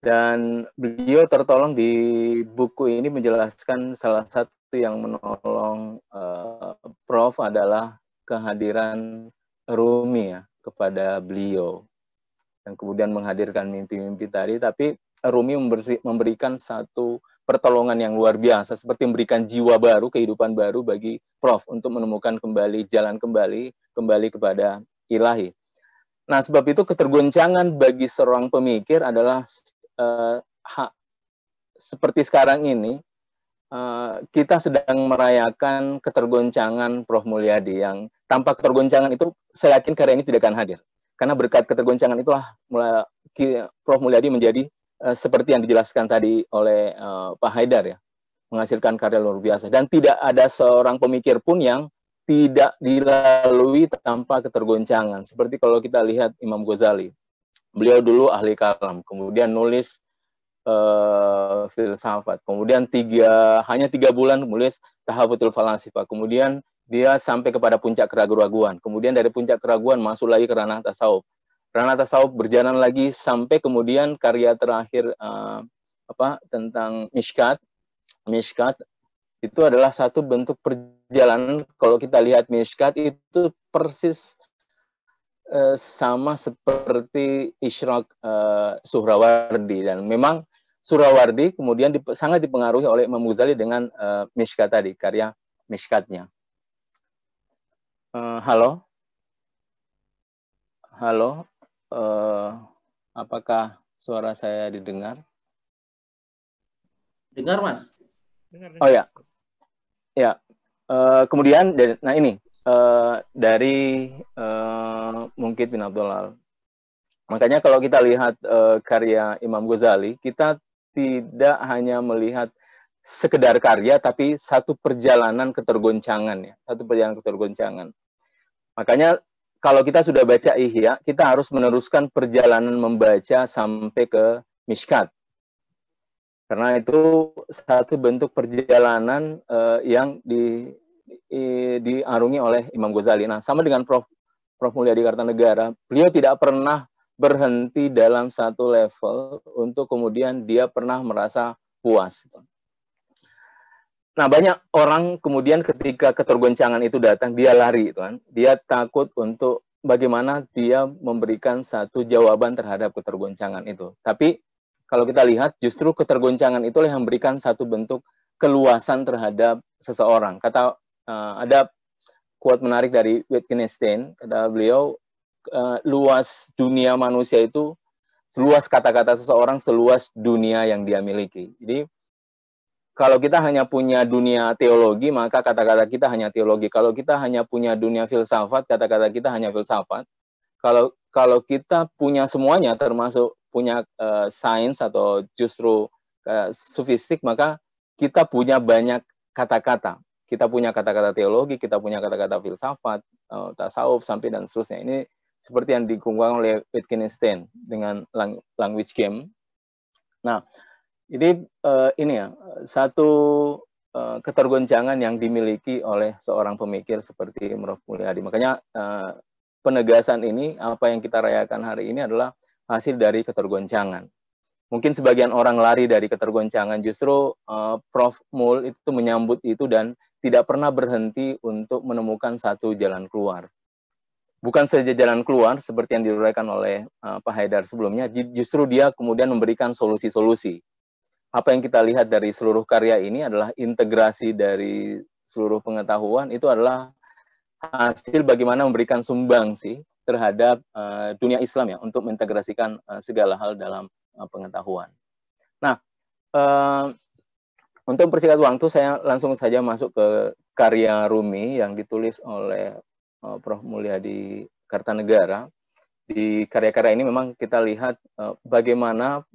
dan beliau tertolong di buku ini menjelaskan salah satu yang menolong Prof adalah kehadiran Rumi ya kepada beliau, dan kemudian menghadirkan mimpi-mimpi tadi, tapi Rumi memberikan satu pertolongan yang luar biasa, seperti memberikan jiwa baru, kehidupan baru bagi Prof untuk menemukan kembali jalan kembali kepada ilahi. Nah, sebab itu ketergoncangan bagi seorang pemikir adalah seperti sekarang ini kita sedang merayakan ketergoncangan Prof Mulyadi, yang tanpa ketergoncangan itu saya yakin karya ini tidak akan hadir. Karena berkat ketergoncangan itulah Prof Mulyadi menjadi seperti yang dijelaskan tadi oleh Pak Haidar ya, menghasilkan karya luar biasa, dan tidak ada seorang pemikir pun yang tidak dilalui tanpa ketergoncangan. Seperti kalau kita lihat Imam Ghazali, beliau dulu ahli kalam, kemudian nulis filsafat, kemudian hanya 3 bulan menulis tahafutul falasifah. Kemudian dia sampai kepada puncak keraguan-raguan. Kemudian dari puncak keraguan masuk lagi ke ranah tasawuf. Ranah tasawuf berjalan lagi sampai kemudian karya terakhir tentang Mishkat. Mishkat itu adalah satu bentuk perjalanan. Kalau kita lihat Mishkat itu persis sama seperti Isyraq Suhrawardi, dan memang Suhrawardi kemudian sangat dipengaruhi oleh Imam Ghazali dengan Mishkat tadi, karya Mishkatnya. Halo, apakah suara saya didengar? Dengar, Mas. Oh ya, ya. Kemudian, nah ini dari Munqidh bin Abdullah. Makanya kalau kita lihat karya Imam Ghazali, kita tidak hanya melihat sekedar karya, tapi satu perjalanan ketergoncangan, ya, satu perjalanan ketergoncangan. Makanya kalau kita sudah baca Ihya, kita harus meneruskan perjalanan membaca sampai ke Mishkat. Karena itu satu bentuk perjalanan yang diarungi oleh Imam Ghazali. Nah, sama dengan Prof Mulyadi Kartanegara, beliau tidak pernah berhenti dalam satu level untuk kemudian dia pernah merasa puas. Nah, banyak orang kemudian ketika ketergoncangan itu datang, dia lari, kan? Dia takut untuk bagaimana dia memberikan satu jawaban terhadap ketergoncangan itu. Tapi kalau kita lihat, justru ketergoncangan itulah yang memberikan satu bentuk keluasan terhadap seseorang. Ada quote menarik dari Wittgenstein, kata beliau, luas dunia manusia itu, seluas kata-kata seseorang, seluas dunia yang dia miliki. Jadi, kalau kita hanya punya dunia teologi, maka kata-kata kita hanya teologi. Kalau kita hanya punya dunia filsafat, kata-kata kita hanya filsafat. Kalau kita punya semuanya, termasuk punya sains atau justru sofistik, maka kita punya banyak kata-kata. Kita punya kata-kata teologi, kita punya kata-kata filsafat, tasawuf, sampai dan seterusnya. Ini seperti yang dikembangkan oleh Wittgenstein dengan language game. Nah, jadi ini ya, satu ketergoncangan yang dimiliki oleh seorang pemikir seperti Prof Mulyadi. Makanya penegasan ini, apa yang kita rayakan hari ini adalah hasil dari ketergoncangan. Mungkin sebagian orang lari dari ketergoncangan, justru Prof Mul itu menyambut itu dan tidak pernah berhenti untuk menemukan satu jalan keluar. Bukan saja jalan keluar seperti yang diuraikan oleh Pak Haidar sebelumnya, justru dia kemudian memberikan solusi-solusi. Apa yang kita lihat dari seluruh karya ini adalah integrasi dari seluruh pengetahuan, itu adalah hasil bagaimana memberikan sumbangsi terhadap dunia Islam, ya, untuk mengintegrasikan segala hal dalam pengetahuan. Nah, untuk persingkat waktu, saya langsung saja masuk ke karya Rumi yang ditulis oleh Prof Mulyadi Kartanegara. Di karya-karya ini memang kita lihat bagaimana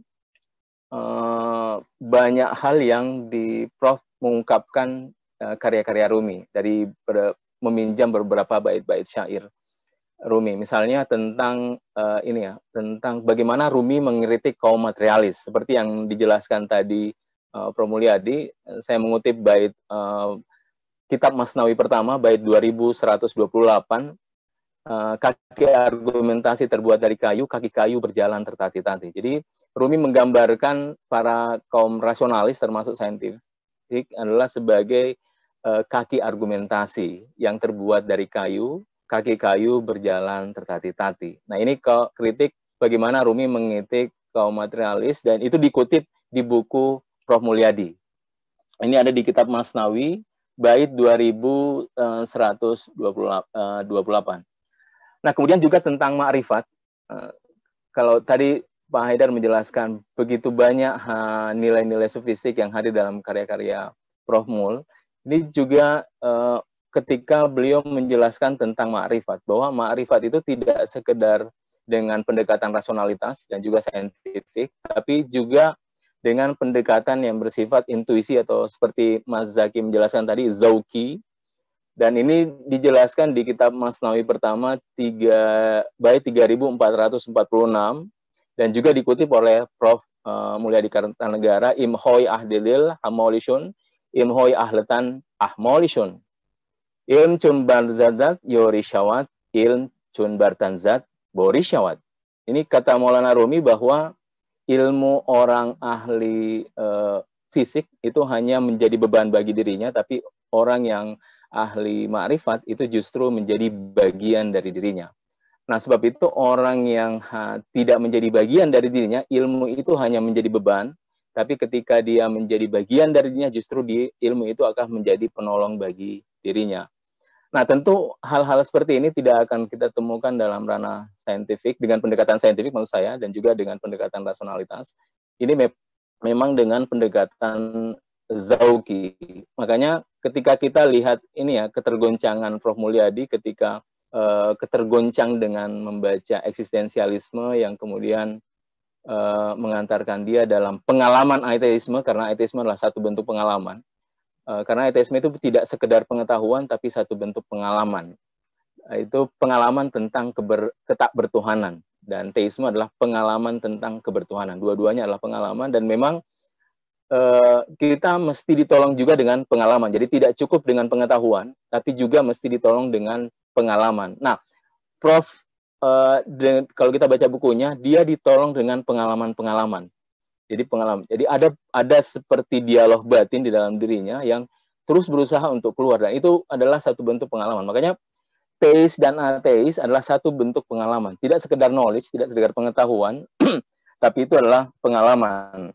banyak hal yang di Prof mengungkapkan karya-karya Rumi dari meminjam beberapa bait-bait syair Rumi. Misalnya tentang tentang bagaimana Rumi mengkritik kaum materialis, seperti yang dijelaskan tadi Prof Mulyadi. Saya mengutip bait Kitab Masnawi pertama, bait 2128. Kaki argumentasi terbuat dari kayu, kaki kayu berjalan tertatih-tatih. Jadi Rumi menggambarkan para kaum rasionalis termasuk saintifik adalah sebagai kaki argumentasi yang terbuat dari kayu, kaki kayu berjalan tertatih-tatih. Nah, ini kritik bagaimana Rumi mengkritik kaum materialis, dan itu dikutip di buku Prof Mulyadi. Ini ada di Kitab Masnawi, bait 2128. Nah, kemudian juga tentang ma'rifat. Kalau tadi Pak Haidar menjelaskan begitu banyak nilai-nilai sofistik yang hadir dalam karya-karya Prof Mul. Ini juga ketika beliau menjelaskan tentang ma'rifat, bahwa ma'rifat itu tidak sekedar dengan pendekatan rasionalitas dan juga saintifik, tapi juga dengan pendekatan yang bersifat intuisi atau seperti Mas Zaki menjelaskan tadi, zauki. Dan ini dijelaskan di Kitab Masnawi pertama, bait 3446, dan juga dikutip oleh Prof Mulyadi Kartanegara, imhoi ahdilil hamolishun, imhoi ahletan ahmolishun. Ilm chun barzat yorishawat, ilm chun bartanzat borishawat. Ini kata Maulana Rumi bahwa ilmu orang ahli fisik itu hanya menjadi beban bagi dirinya, tapi orang yang ahli ma'rifat itu justru menjadi bagian dari dirinya. Nah, sebab itu orang yang tidak menjadi bagian dari dirinya, ilmu itu hanya menjadi beban, tapi ketika dia menjadi bagian dari dirinya, justru ilmu itu akan menjadi penolong bagi dirinya. Nah, tentu hal-hal seperti ini tidak akan kita temukan dalam ranah saintifik, dengan pendekatan saintifik maksud saya, dan juga dengan pendekatan rasionalitas. Ini memang dengan pendekatan zauki. Makanya ketika kita lihat ini ya, ketergoncangan Prof. Mulyadi ketika ketergoncang dengan membaca eksistensialisme yang kemudian mengantarkan dia dalam pengalaman ateisme, karena ateisme adalah satu bentuk pengalaman. Karena ateisme itu tidak sekedar pengetahuan, tapi satu bentuk pengalaman. Itu pengalaman tentang ketakbertuhanan. Dan teisme adalah pengalaman tentang kebertuhanan. Dua-duanya adalah pengalaman, dan memang kita mesti ditolong juga dengan pengalaman. Jadi tidak cukup dengan pengetahuan, tapi juga mesti ditolong dengan pengalaman. Nah, Prof, kalau kita baca bukunya, dia ditolong dengan pengalaman-pengalaman. Jadi pengalaman. Jadi ada seperti dialog batin di dalam dirinya yang terus berusaha untuk keluar, dan itu adalah satu bentuk pengalaman. Makanya teis dan ateis adalah satu bentuk pengalaman. Tidak sekedar knowledge, tidak sekedar pengetahuan, tapi itu adalah pengalaman.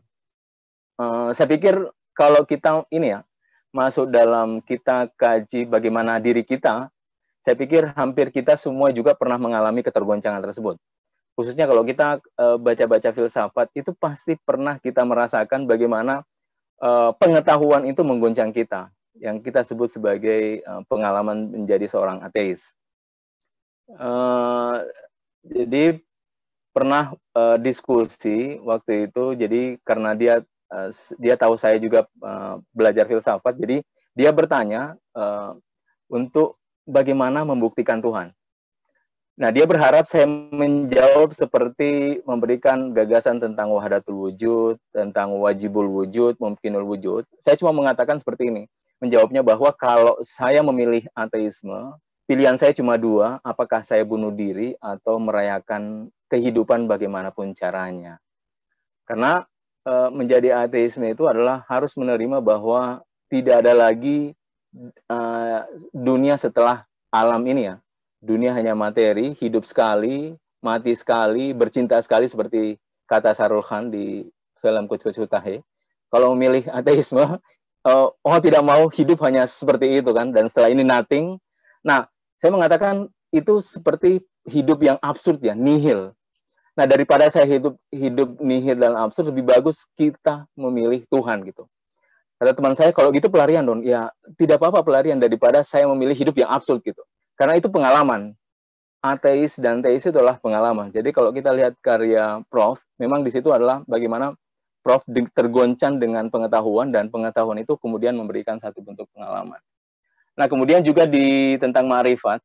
Saya pikir kalau kita ini ya masuk dalam kita kaji bagaimana diri kita, saya pikir hampir kita semua juga pernah mengalami ketergoncangan tersebut. Khususnya kalau kita baca-baca filsafat, itu pasti pernah kita merasakan bagaimana pengetahuan itu menggoncang kita, yang kita sebut sebagai pengalaman menjadi seorang ateis. Jadi pernah diskusi waktu itu, jadi karena dia tahu saya juga belajar filsafat, jadi dia bertanya untuk bagaimana membuktikan Tuhan. Nah, dia berharap saya menjawab seperti memberikan gagasan tentang wahdatul wujud, tentang wajibul wujud, mumkinul wujud. Saya cuma mengatakan seperti ini, menjawabnya bahwa kalau saya memilih ateisme, pilihan saya cuma dua, apakah saya bunuh diri atau merayakan kehidupan bagaimanapun caranya. Karena menjadi ateisme itu adalah harus menerima bahwa tidak ada lagi dunia setelah alam ini ya. Dunia hanya materi, hidup sekali, mati sekali, bercinta sekali, seperti kata Sarul Khan di film Kuch Kuch Hota Hai. Kalau memilih ateisme, tidak mau hidup hanya seperti itu kan, dan setelah ini nothing. Nah, saya mengatakan itu seperti hidup yang absurd ya, nihil. Nah, daripada saya hidup nihil dan absurd, lebih bagus kita memilih Tuhan gitu. Kata teman saya, kalau gitu pelarian dong. Ya, tidak apa-apa pelarian daripada saya memilih hidup yang absurd gitu. Karena itu pengalaman. Ateis dan teis itu adalah pengalaman. Jadi kalau kita lihat karya Prof, memang di situ adalah bagaimana Prof tergoncang dengan pengetahuan, dan pengetahuan itu kemudian memberikan satu bentuk pengalaman. Nah, kemudian juga tentang ma'rifat,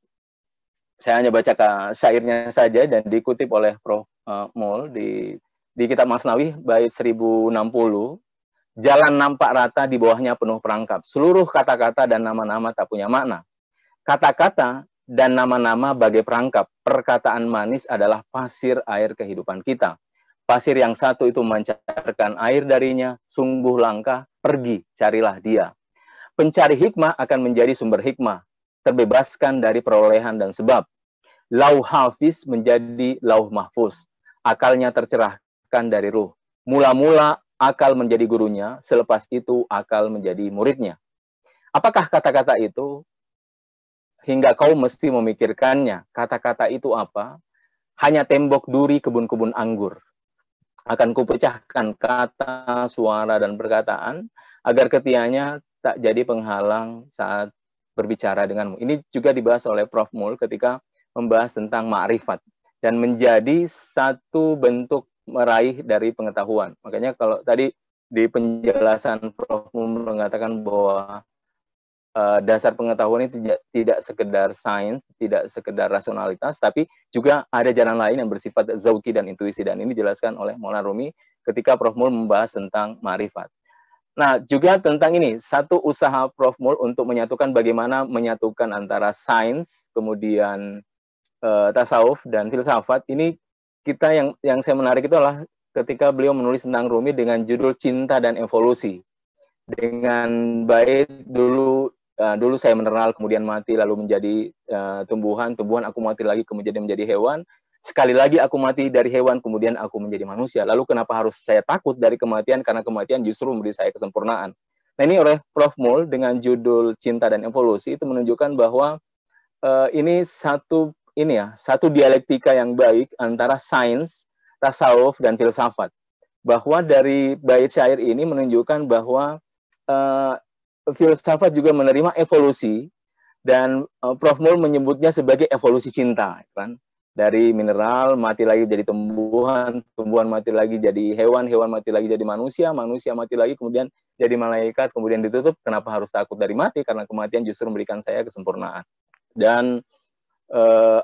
saya hanya baca syairnya saja dan dikutip oleh Prof Mul di kitab Masnawi bait 1060. Jalan nampak rata, di bawahnya penuh perangkap. Seluruh kata-kata dan nama-nama tak punya makna. Kata-kata dan nama-nama bagai perangkap. Perkataan manis adalah pasir air kehidupan kita. Pasir yang satu itu memancarkan air darinya, sungguh langka, pergi, carilah dia. Pencari hikmah akan menjadi sumber hikmah, terbebaskan dari perolehan dan sebab. Lauh hafiz menjadi lauh mahfuz, akalnya tercerahkan dari ruh. Mula-mula akal menjadi gurunya, selepas itu akal menjadi muridnya. Apakah kata-kata itu? Hingga kau mesti memikirkannya. Kata-kata itu apa? Hanya tembok duri kebun-kebun anggur. Akan kupecahkan kata, suara, dan perkataan, agar ketiaknya tak jadi penghalang saat berbicara denganmu. Ini juga dibahas oleh Prof Mul ketika membahas tentang ma'rifat. Dan menjadi satu bentuk meraih dari pengetahuan. Makanya kalau tadi di penjelasan Prof Mul mengatakan bahwa dasar pengetahuan itu tidak sekedar sains, tidak sekedar rasionalitas, tapi juga ada jalan lain yang bersifat zauki dan intuisi. Dan ini dijelaskan oleh Maulana Rumi ketika Prof Mul membahas tentang ma'rifat. Nah, juga tentang ini, satu usaha Prof. Mul untuk menyatukan bagaimana menyatukan antara sains, kemudian tasawuf dan filsafat. Ini kita yang saya menarik itu adalah ketika beliau menulis tentang Rumi dengan judul Cinta dan Evolusi. Dengan bait dulu saya meneral, kemudian mati, lalu menjadi tumbuhan aku mati lagi, kemudian menjadi hewan. Sekali lagi aku mati dari hewan, kemudian aku menjadi manusia. Lalu kenapa harus saya takut dari kematian? Karena kematian justru memberi saya kesempurnaan. Nah, ini oleh Prof. Mul dengan judul Cinta dan Evolusi itu menunjukkan bahwa ini satu dialektika yang baik antara sains, tasawuf, dan filsafat. Bahwa dari bait syair ini menunjukkan bahwa filsafat juga menerima evolusi, dan Prof. Mul menyebutnya sebagai evolusi cinta, kan? Dari mineral mati lagi jadi tumbuhan, tumbuhan mati lagi jadi hewan, hewan mati lagi jadi manusia, manusia mati lagi kemudian jadi malaikat, kemudian ditutup. Kenapa harus takut dari mati? Karena kematian justru memberikan saya kesempurnaan. Dan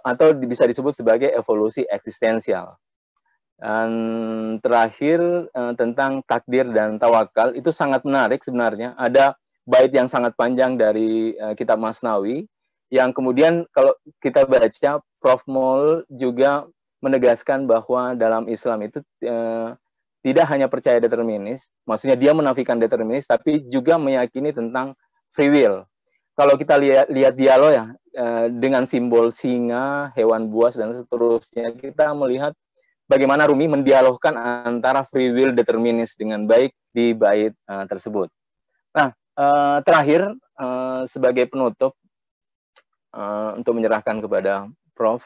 atau bisa disebut sebagai evolusi eksistensial. Dan terakhir tentang takdir dan tawakal, itu sangat menarik sebenarnya. Ada bait yang sangat panjang dari kitab Masnawi, yang kemudian kalau kita baca, Prof. Mul juga menegaskan bahwa dalam Islam itu tidak hanya percaya determinis, maksudnya dia menafikan determinis, tapi juga meyakini tentang free will. Kalau kita lihat dialog ya, dengan simbol singa, hewan buas, dan seterusnya, kita melihat bagaimana Rumi mendialogkan antara free will determinis dengan baik di bait tersebut. Nah, terakhir sebagai penutup, untuk menyerahkan kepada Prof,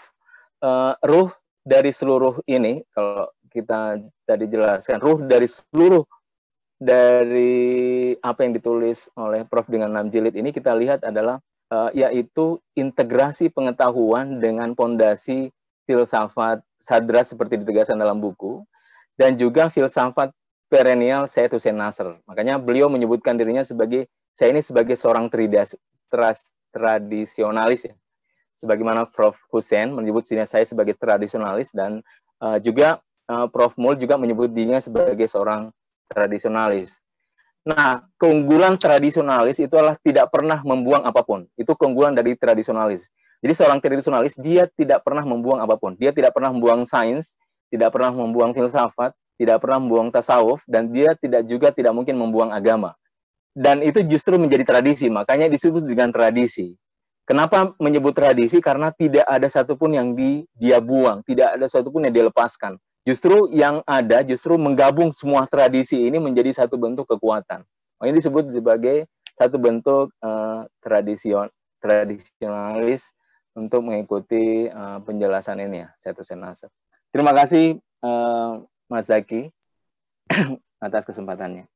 ruh dari seluruh ini, kalau kita tadi jelaskan, ruh dari seluruh dari apa yang ditulis oleh Prof dengan 6 jilid ini, kita lihat adalah yaitu integrasi pengetahuan dengan pondasi filsafat sadra seperti ditegaskan dalam buku, dan juga filsafat perennial Syed Hussein Nasr. Makanya beliau menyebutkan dirinya sebagai, saya ini sebagai seorang tradisionalis ya. Sebagaimana Prof. Hussein menyebut dirinya saya sebagai tradisionalis, dan juga Prof. Mul juga menyebut dirinya sebagai seorang tradisionalis. Nah, keunggulan tradisionalis itu adalah tidak pernah membuang apapun. Itu keunggulan dari tradisionalis. Jadi seorang tradisionalis, dia tidak pernah membuang apapun. Dia tidak pernah membuang sains, tidak pernah membuang filsafat, tidak pernah membuang tasawuf, dan dia tidak mungkin membuang agama. Dan itu justru menjadi tradisi, makanya disebut dengan tradisi. Kenapa menyebut tradisi? Karena tidak ada satupun yang dia buang, tidak ada satupun yang dia lepaskan. Justru yang ada, justru menggabung semua tradisi ini menjadi satu bentuk kekuatan. Ini disebut sebagai satu bentuk tradisionalis untuk mengikuti penjelasan ini ya, Syed Hussein Nasr. Terima kasih Mas Zaki atas kesempatannya.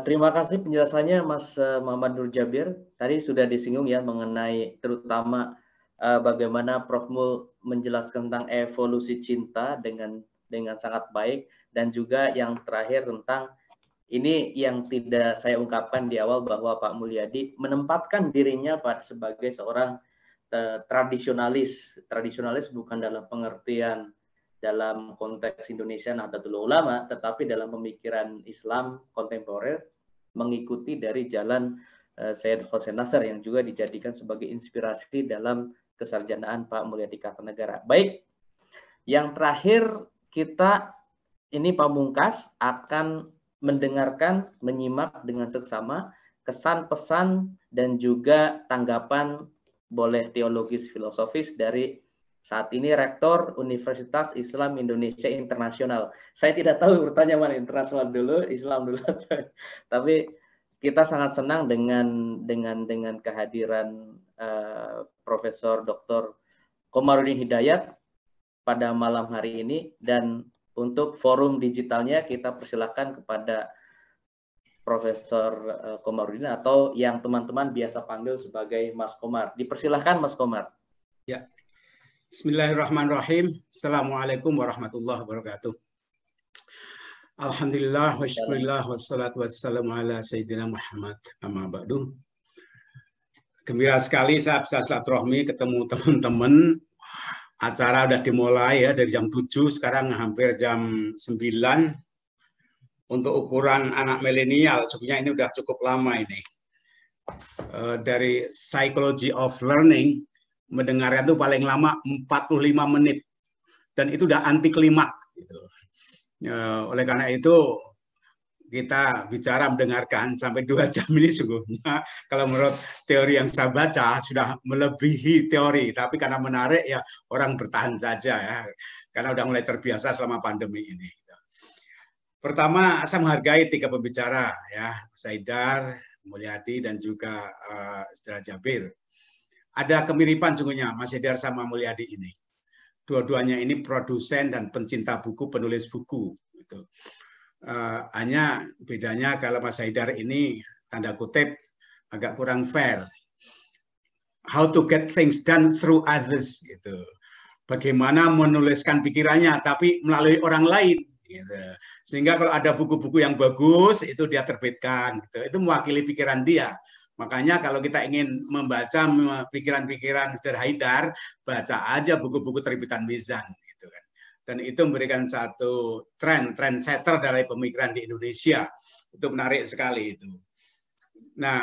Terima kasih penjelasannya Mas Muhammad Nur Jabir. Tadi sudah disinggung ya mengenai terutama bagaimana Prof. Mul menjelaskan tentang evolusi cinta dengan sangat baik, dan juga yang terakhir tentang ini yang tidak saya ungkapkan di awal, bahwa Pak Mulyadi menempatkan dirinya sebagai seorang tradisionalis. Tradisionalis bukan dalam pengertian dalam konteks Indonesia Nahdlatul Ulama, tetapi dalam pemikiran Islam kontemporer mengikuti dari jalan Syed Hussein Nasr yang juga dijadikan sebagai inspirasi dalam kesarjanaan Pak Mulyadi Kartanegara. Baik, yang terakhir kita ini pamungkas akan mendengarkan, menyimak dengan seksama kesan pesan dan juga tanggapan boleh teologis filosofis dari saat ini Rektor Universitas Islam Indonesia Internasional. Saya tidak tahu bertanya mana, internasional dulu, Islam dulu. Tapi kita sangat senang dengan kehadiran Profesor Dr. Komarudin Hidayat pada malam hari ini, dan untuk forum digitalnya kita persilakan kepada Profesor Komarudin atau yang teman-teman biasa panggil sebagai Mas Komar. Dipersilahkan Mas Komar. Ya. Bismillahirrahmanirrahim. Assalamualaikum warahmatullahi wabarakatuh. Alhamdulillah wa syukurillah wassalatu wassalamu ala sayyidina Muhammad amma ba'du. Gembira sekali saya bisa silaturahmi ketemu teman-teman. Acara udah dimulai ya dari jam 7, sekarang hampir jam 9. untuk ukuran anak milenial, sebenarnya ini udah cukup lama ini. Dari Psychology of Learning, mendengarnya itu paling lama 45 menit. Dan itu udah anti klimak. Gitu. Oleh karena itu, kita bicara mendengarkan sampai 2 jam ini sungguhnya, kalau menurut teori yang saya baca, sudah melebihi teori. Tapi karena menarik, ya orang bertahan saja ya. Karena udah mulai terbiasa selama pandemi ini. Pertama, saya menghargai 3 pembicara, ya, Saidar, Mulyadi, dan juga Saudara Jabir. Ada kemiripan sungguhnya Mas Saidar sama Mulyadi ini. Dua-duanya ini produsen dan pencinta buku, penulis buku. Gitu. Hanya bedanya kalau Mas Saidar ini, tanda kutip, agak kurang fair. How to get things done through others. Gitu. Bagaimana menuliskan pikirannya, tapi melalui orang lain. Gitu. Sehingga kalau ada buku-buku yang bagus itu dia terbitkan, gitu. Itu mewakili pikiran dia. Makanya kalau kita ingin membaca pikiran-pikiran dari Haidar, baca aja buku-buku terbitan Mizan, gitu kan. Dan itu memberikan satu trendsetter dari pemikiran di Indonesia. Itu menarik sekali itu. Nah,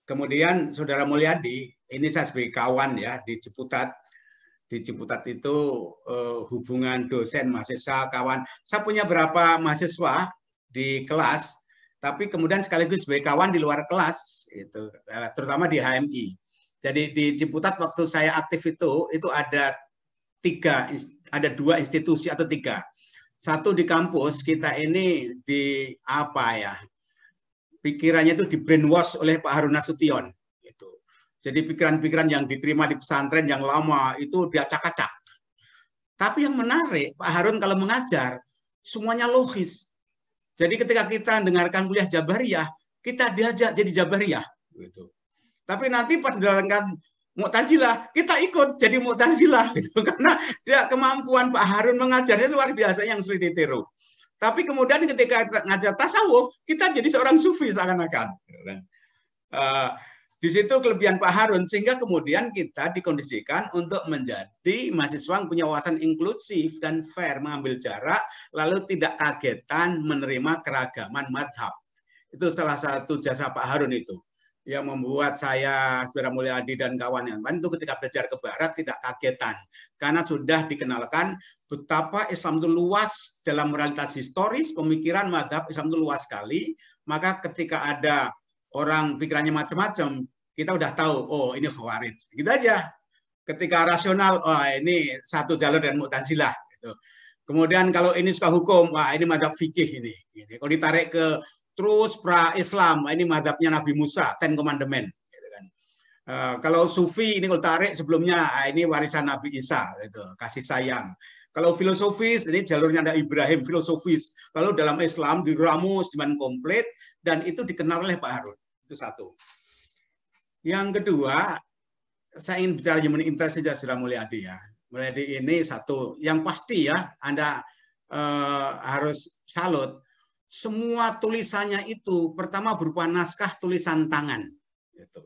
kemudian Saudara Mulyadi, ini saya sebagai kawan ya di Ciputat. Di Ciputat itu hubungan dosen, mahasiswa, kawan. Saya punya berapa mahasiswa di kelas, tapi kemudian sekaligus sebagai kawan di luar kelas, itu terutama di HMI. Jadi di Ciputat waktu saya aktif itu ada 2 institusi atau 3. Satu di kampus kita ini di apa ya? Pikirannya itu di brainwash oleh Pak Harun Nasution. Jadi pikiran-pikiran yang diterima di pesantren yang lama itu diacak-acak. Tapi yang menarik, Pak Harun kalau mengajar, semuanya logis. Jadi ketika kita dengarkan kuliah Jabariyah, kita diajak jadi Jabariyah. Gitu. Tapi nanti pas dijalankan Mu'tazilah, kita ikut jadi Mu'tazilah. Gitu. Karena dia kemampuan Pak Harun mengajarnya luar biasa yang sulit ditiru. Tapi kemudian ketika ngajar tasawuf, kita jadi seorang sufi seakan-akan. Di situ kelebihan Pak Harun, sehingga kemudian kita dikondisikan untuk menjadi mahasiswa yang punya wawasan inklusif dan fair, mengambil jarak, lalu tidak kagetan menerima keragaman madhab. Itu salah satu jasa Pak Harun itu, yang membuat saya, Saudara Mulyadi dan kawan yang lain, itu ketika belajar ke Barat tidak kagetan. Karena sudah dikenalkan betapa Islam itu luas dalam realitas historis, pemikiran madhab Islam itu luas sekali, maka ketika ada orang pikirannya macam-macam, kita udah tahu, oh ini Khawarij. Gitu aja. Ketika rasional, oh ini satu jalur dan Mu'tazilah. Gitu. Kemudian kalau ini suka hukum, wah ini madhab fikih ini. Kalau ditarik ke terus pra-Islam, ini madhabnya Nabi Musa, Ten Commandment. Gitu kan. Kalau Sufi, ini kalau tarik sebelumnya, ini warisan Nabi Isa, gitu, kasih sayang. Kalau filosofis, ini jalurnya ada Ibrahim, filosofis. Lalu dalam Islam diramus dengan komplit, dan itu dikenal oleh Pak Harun. Itu satu. Yang kedua, saya ingin bicara human interest saja, Saudara Mulyadi ya. Mulyadi ini satu, yang pasti ya, Anda harus salut. Semua tulisannya itu pertama berupa naskah tulisan tangan. Gitu.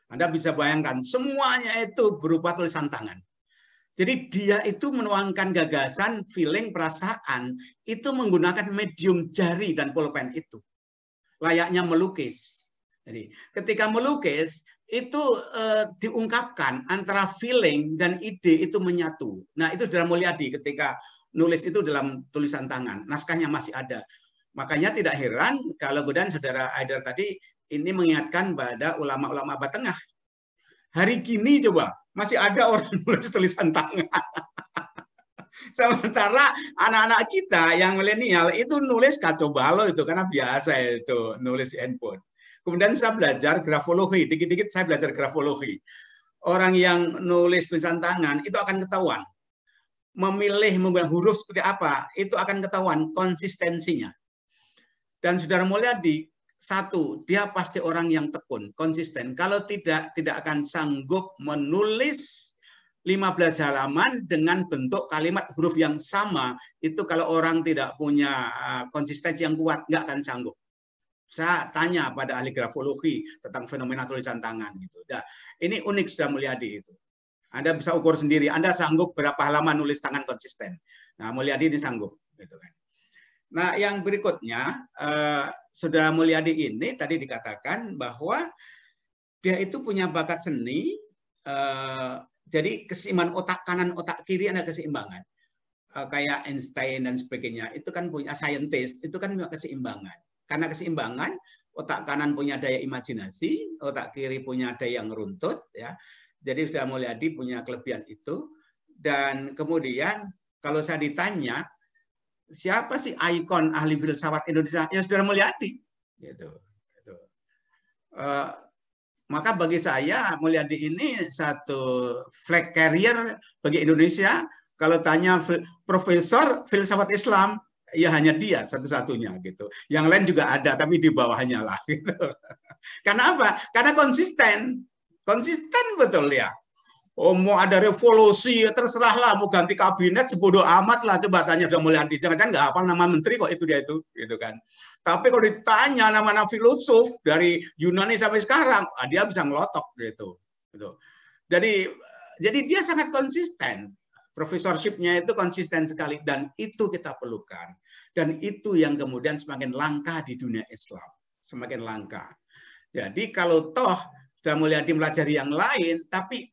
Anda bisa bayangkan, semuanya itu berupa tulisan tangan. Jadi dia itu menuangkan gagasan, feeling, perasaan, itu menggunakan medium jari dan pulpen itu. Layaknya melukis. Jadi ketika melukis itu diungkapkan antara feeling dan ide itu menyatu. Nah itu Saudara Mulyadi ketika nulis itu dalam tulisan tangan, naskahnya masih ada. Makanya tidak heran kalau kemudian Saudara Haidar tadi ini mengingatkan pada ulama-ulama abad tengah. Hari gini coba masih ada orang nulis tulisan tangan. Sementara anak-anak kita yang milenial itu nulis kacau balau itu karena biasa itu nulis handphone. Kemudian saya belajar grafologi, dikit-dikit saya belajar grafologi. Orang yang nulis tulisan tangan itu akan ketahuan. Memilih menggunakan huruf seperti apa, itu akan ketahuan konsistensinya. Dan Saudara Mulyadi, satu, dia pasti orang yang tekun, konsisten. Kalau tidak akan sanggup menulis 15 halaman dengan bentuk kalimat huruf yang sama. Itu kalau orang tidak punya konsistensi yang kuat, nggak akan sanggup. Saya tanya pada ahli grafologi tentang fenomena tulisan tangan. Gitu. Nah, ini unik Saudara Mulyadi itu. Anda bisa ukur sendiri. Anda sanggup berapa halaman nulis tangan konsisten. Nah, Mulyadi ini sanggup. Gitu kan. Nah, yang berikutnya, Saudara Mulyadi ini tadi dikatakan bahwa dia itu punya bakat seni, jadi keseimbangan otak kanan, otak kiri ada keseimbangan. Kayak Einstein dan sebagainya, itu kan punya scientist, itu kan punya keseimbangan. Karena keseimbangan, otak kanan punya daya imajinasi, otak kiri punya daya yang runtut, ya. Jadi Saudara Mulyadi punya kelebihan itu. Dan kemudian kalau saya ditanya, siapa sih ikon ahli filsafat Indonesia? Ya Saudara Mulyadi. Gitu. Maka bagi saya Mulyadi ini satu flag carrier bagi Indonesia. Kalau tanya profesor filsafat Islam, ya hanya dia satu-satunya gitu. Yang lain juga ada, tapi di bawahnya lah. Gitu. Karena apa? Karena konsisten betul ya. Oh, mau ada revolusi, terserahlah, mau ganti kabinet, sebodoh amat lah. Coba tanya Saudara Mulyadi, jangan-jangan nggak hafal nama menteri kok itu dia itu, gitu kan. Tapi kalau ditanya nama-nama filosof dari Yunani sampai sekarang, dia bisa ngelotok gitu. Jadi dia sangat konsisten. Profesorshipnya itu konsisten sekali, dan itu kita perlukan. Dan itu yang kemudian semakin langka di dunia Islam, semakin langka. Jadi kalau toh Saudara Mulyadi melajari yang lain, tapi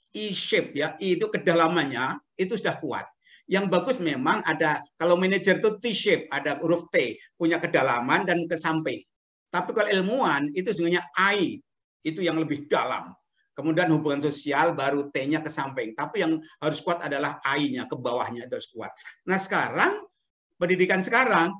E-shape ya, itu kedalamannya itu sudah kuat. Yang bagus memang ada, kalau manajer itu T-shape, ada huruf T, punya kedalaman dan ke samping. Tapi kalau ilmuwan itu sebenarnya I, itu yang lebih dalam. Kemudian hubungan sosial baru T-nya ke samping. Tapi yang harus kuat adalah I-nya, ke bawahnya itu harus kuat. Nah sekarang, pendidikan sekarang,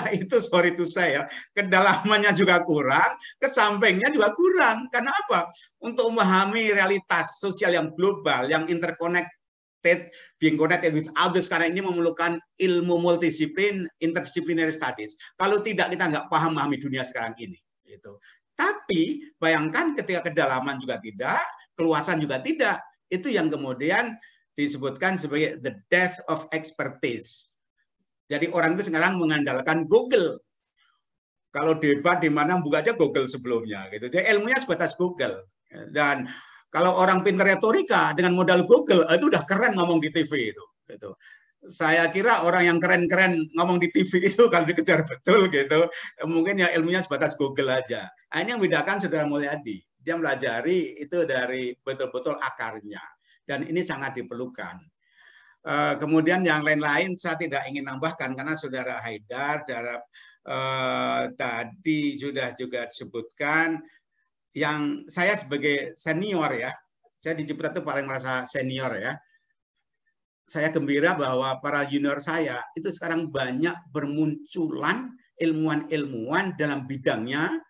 itu sorry to say ya, kedalamannya juga kurang, ke sampingnya juga kurang. Karena apa? Untuk memahami realitas sosial yang global, yang interconnected, being connected with others, karena ini memerlukan ilmu multidisiplin, interdisciplinary studies. Kalau tidak, kita nggak paham memahami dunia sekarang ini. Gitu. Tapi bayangkan ketika kedalaman juga tidak, keluasan juga tidak, itu yang kemudian disebutkan sebagai the death of expertise. Jadi orang itu sekarang mengandalkan Google. Kalau debat di mana buka aja Google sebelumnya, gitu. Jadi ilmunya sebatas Google. Dan kalau orang pintar retorika dengan modal Google itu udah keren ngomong di TV itu. Gitu. Saya kira orang yang keren-keren ngomong di TV itu kalau dikejar betul gitu, mungkin ya ilmunya sebatas Google aja. Nah, ini yang membedakan Saudara Mulyadi. Dia melajari itu dari betul-betul akarnya. Dan ini sangat diperlukan. Kemudian yang lain-lain saya tidak ingin nambahkan karena Saudara Haidar tadi sudah juga disebutkan, yang saya sebagai senior ya, saya di Ciputat itu paling merasa senior ya. Saya gembira bahwa para junior saya itu sekarang banyak bermunculan ilmuwan-ilmuwan dalam bidangnya,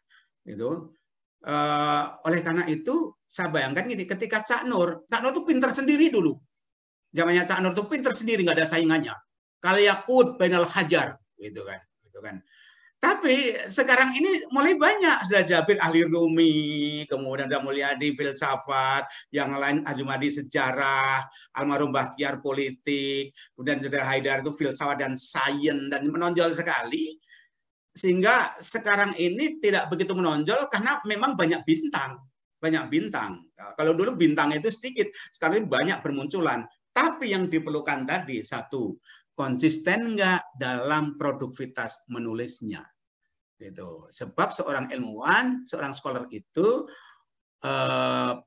gitu. Oleh karena itu saya bayangkan gini, ketika Cak Nur itu pintar sendiri dulu. Zamannya Cak Nur itu pintar sendiri, nggak ada saingannya. Kaliyakut bainal hajar, gitu kan. Tapi sekarang ini mulai banyak, sudah Jabir ahli Rumi, kemudian ada Mulyadi filsafat, yang lain Azumadi sejarah, almarhum Bahtiar politik, kemudian sudah Haidar itu filsafat dan sains, dan menonjol sekali. Sehingga sekarang ini tidak begitu menonjol karena memang banyak bintang. Kalau dulu bintang itu sedikit, sekarang banyak bermunculan. Tapi yang diperlukan tadi, satu, konsisten nggak dalam produktivitas menulisnya. Gitu. Sebab seorang ilmuwan, seorang scholar itu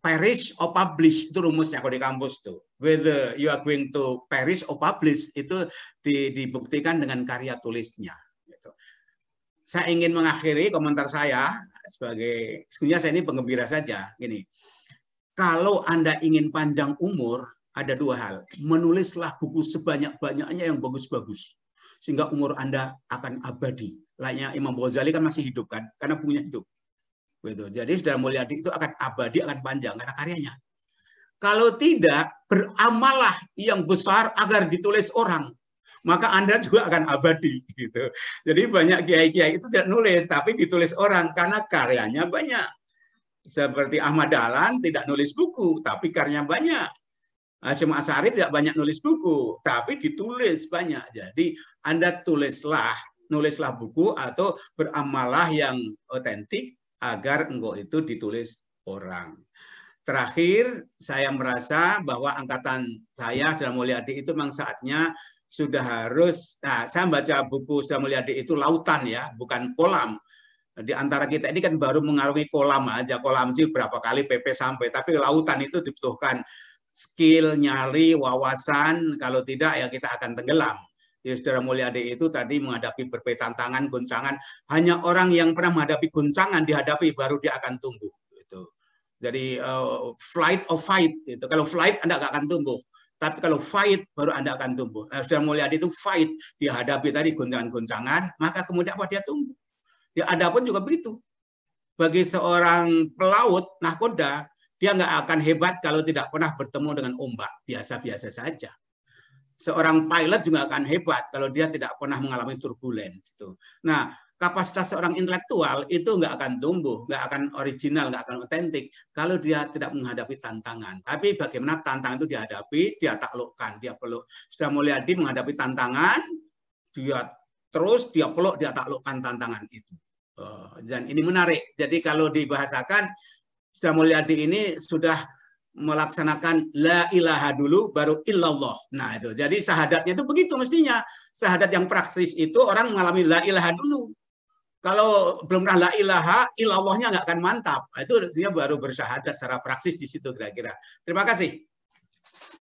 perish or publish, itu rumusnya kalau di kampus tuh. Whether you are going to perish or publish, itu dibuktikan dengan karya tulisnya. Gitu. Saya ingin mengakhiri komentar saya sebagai, sebenarnya saya ini penggembira saja. Gini, kalau Anda ingin panjang umur, ada dua hal. Menulislah buku sebanyak-banyaknya yang bagus-bagus. Sehingga umur Anda akan abadi. Lainnya Imam Ghazali kan masih hidup kan? Karena bukunya hidup. Gitu. Jadi Saudara Mulyadi itu akan abadi, akan panjang karena karyanya. Kalau tidak, beramalah yang besar agar ditulis orang. Maka Anda juga akan abadi. Gitu. Jadi banyak kiai-kiai itu tidak nulis, tapi ditulis orang karena karyanya banyak. Seperti Ahmad Dahlan tidak nulis buku, tapi karyanya banyak. Hasyim Asy'ari tidak banyak nulis buku, tapi ditulis banyak. Jadi Anda nulislah buku atau beramalah yang otentik agar engkau itu ditulis orang. Terakhir, saya merasa bahwa angkatan saya Saudara Mulyadi itu memang saatnya sudah harus, nah saya baca buku Sudah Mulyadi itu lautan ya, bukan kolam. Di antara kita ini kan baru mengarungi kolam aja, kolam sih berapa kali PP sampai, tapi lautan itu dibutuhkan skill, nyali, wawasan, kalau tidak ya kita akan tenggelam. Jadi Saudara Mulyadi itu tadi menghadapi berbagai tantangan, goncangan, hanya orang yang pernah menghadapi goncangan dihadapi baru dia akan tumbuh. Gitu. Jadi flight or fight, gitu. Kalau flight Anda nggak akan tumbuh. Tapi kalau fight, baru Anda akan tumbuh. Saudara Mulyadi itu fight, dihadapi tadi goncangan-goncangan, maka kemudian apa dia tumbuh. Ya, ada pun juga begitu. Bagi seorang pelaut, nahkoda, dia nggak akan hebat kalau tidak pernah bertemu dengan ombak. Biasa-biasa saja. Seorang pilot juga akan hebat kalau dia tidak pernah mengalami turbulence. Nah, kapasitas seorang intelektual itu nggak akan tumbuh, nggak akan original, nggak akan otentik kalau dia tidak menghadapi tantangan. Tapi bagaimana tantangan itu dihadapi, dia taklukkan, dia peluk. Saudara Mulyadi menghadapi tantangan, dia terus dia peluk, dia taklukkan tantangan itu. Dan ini menarik. Jadi kalau dibahasakan, Saudara Mulyadi ini sudah melaksanakan la ilaha dulu baru illallah. Nah itu. Jadi syahadatnya itu begitu mestinya. Syahadat yang praktis itu orang mengalami la ilaha dulu. Kalau belum pernah la ilaha, illallahnya nggak akan mantap. Nah, itu dia baru bersyahadat secara praksis di situ kira-kira. Terima kasih.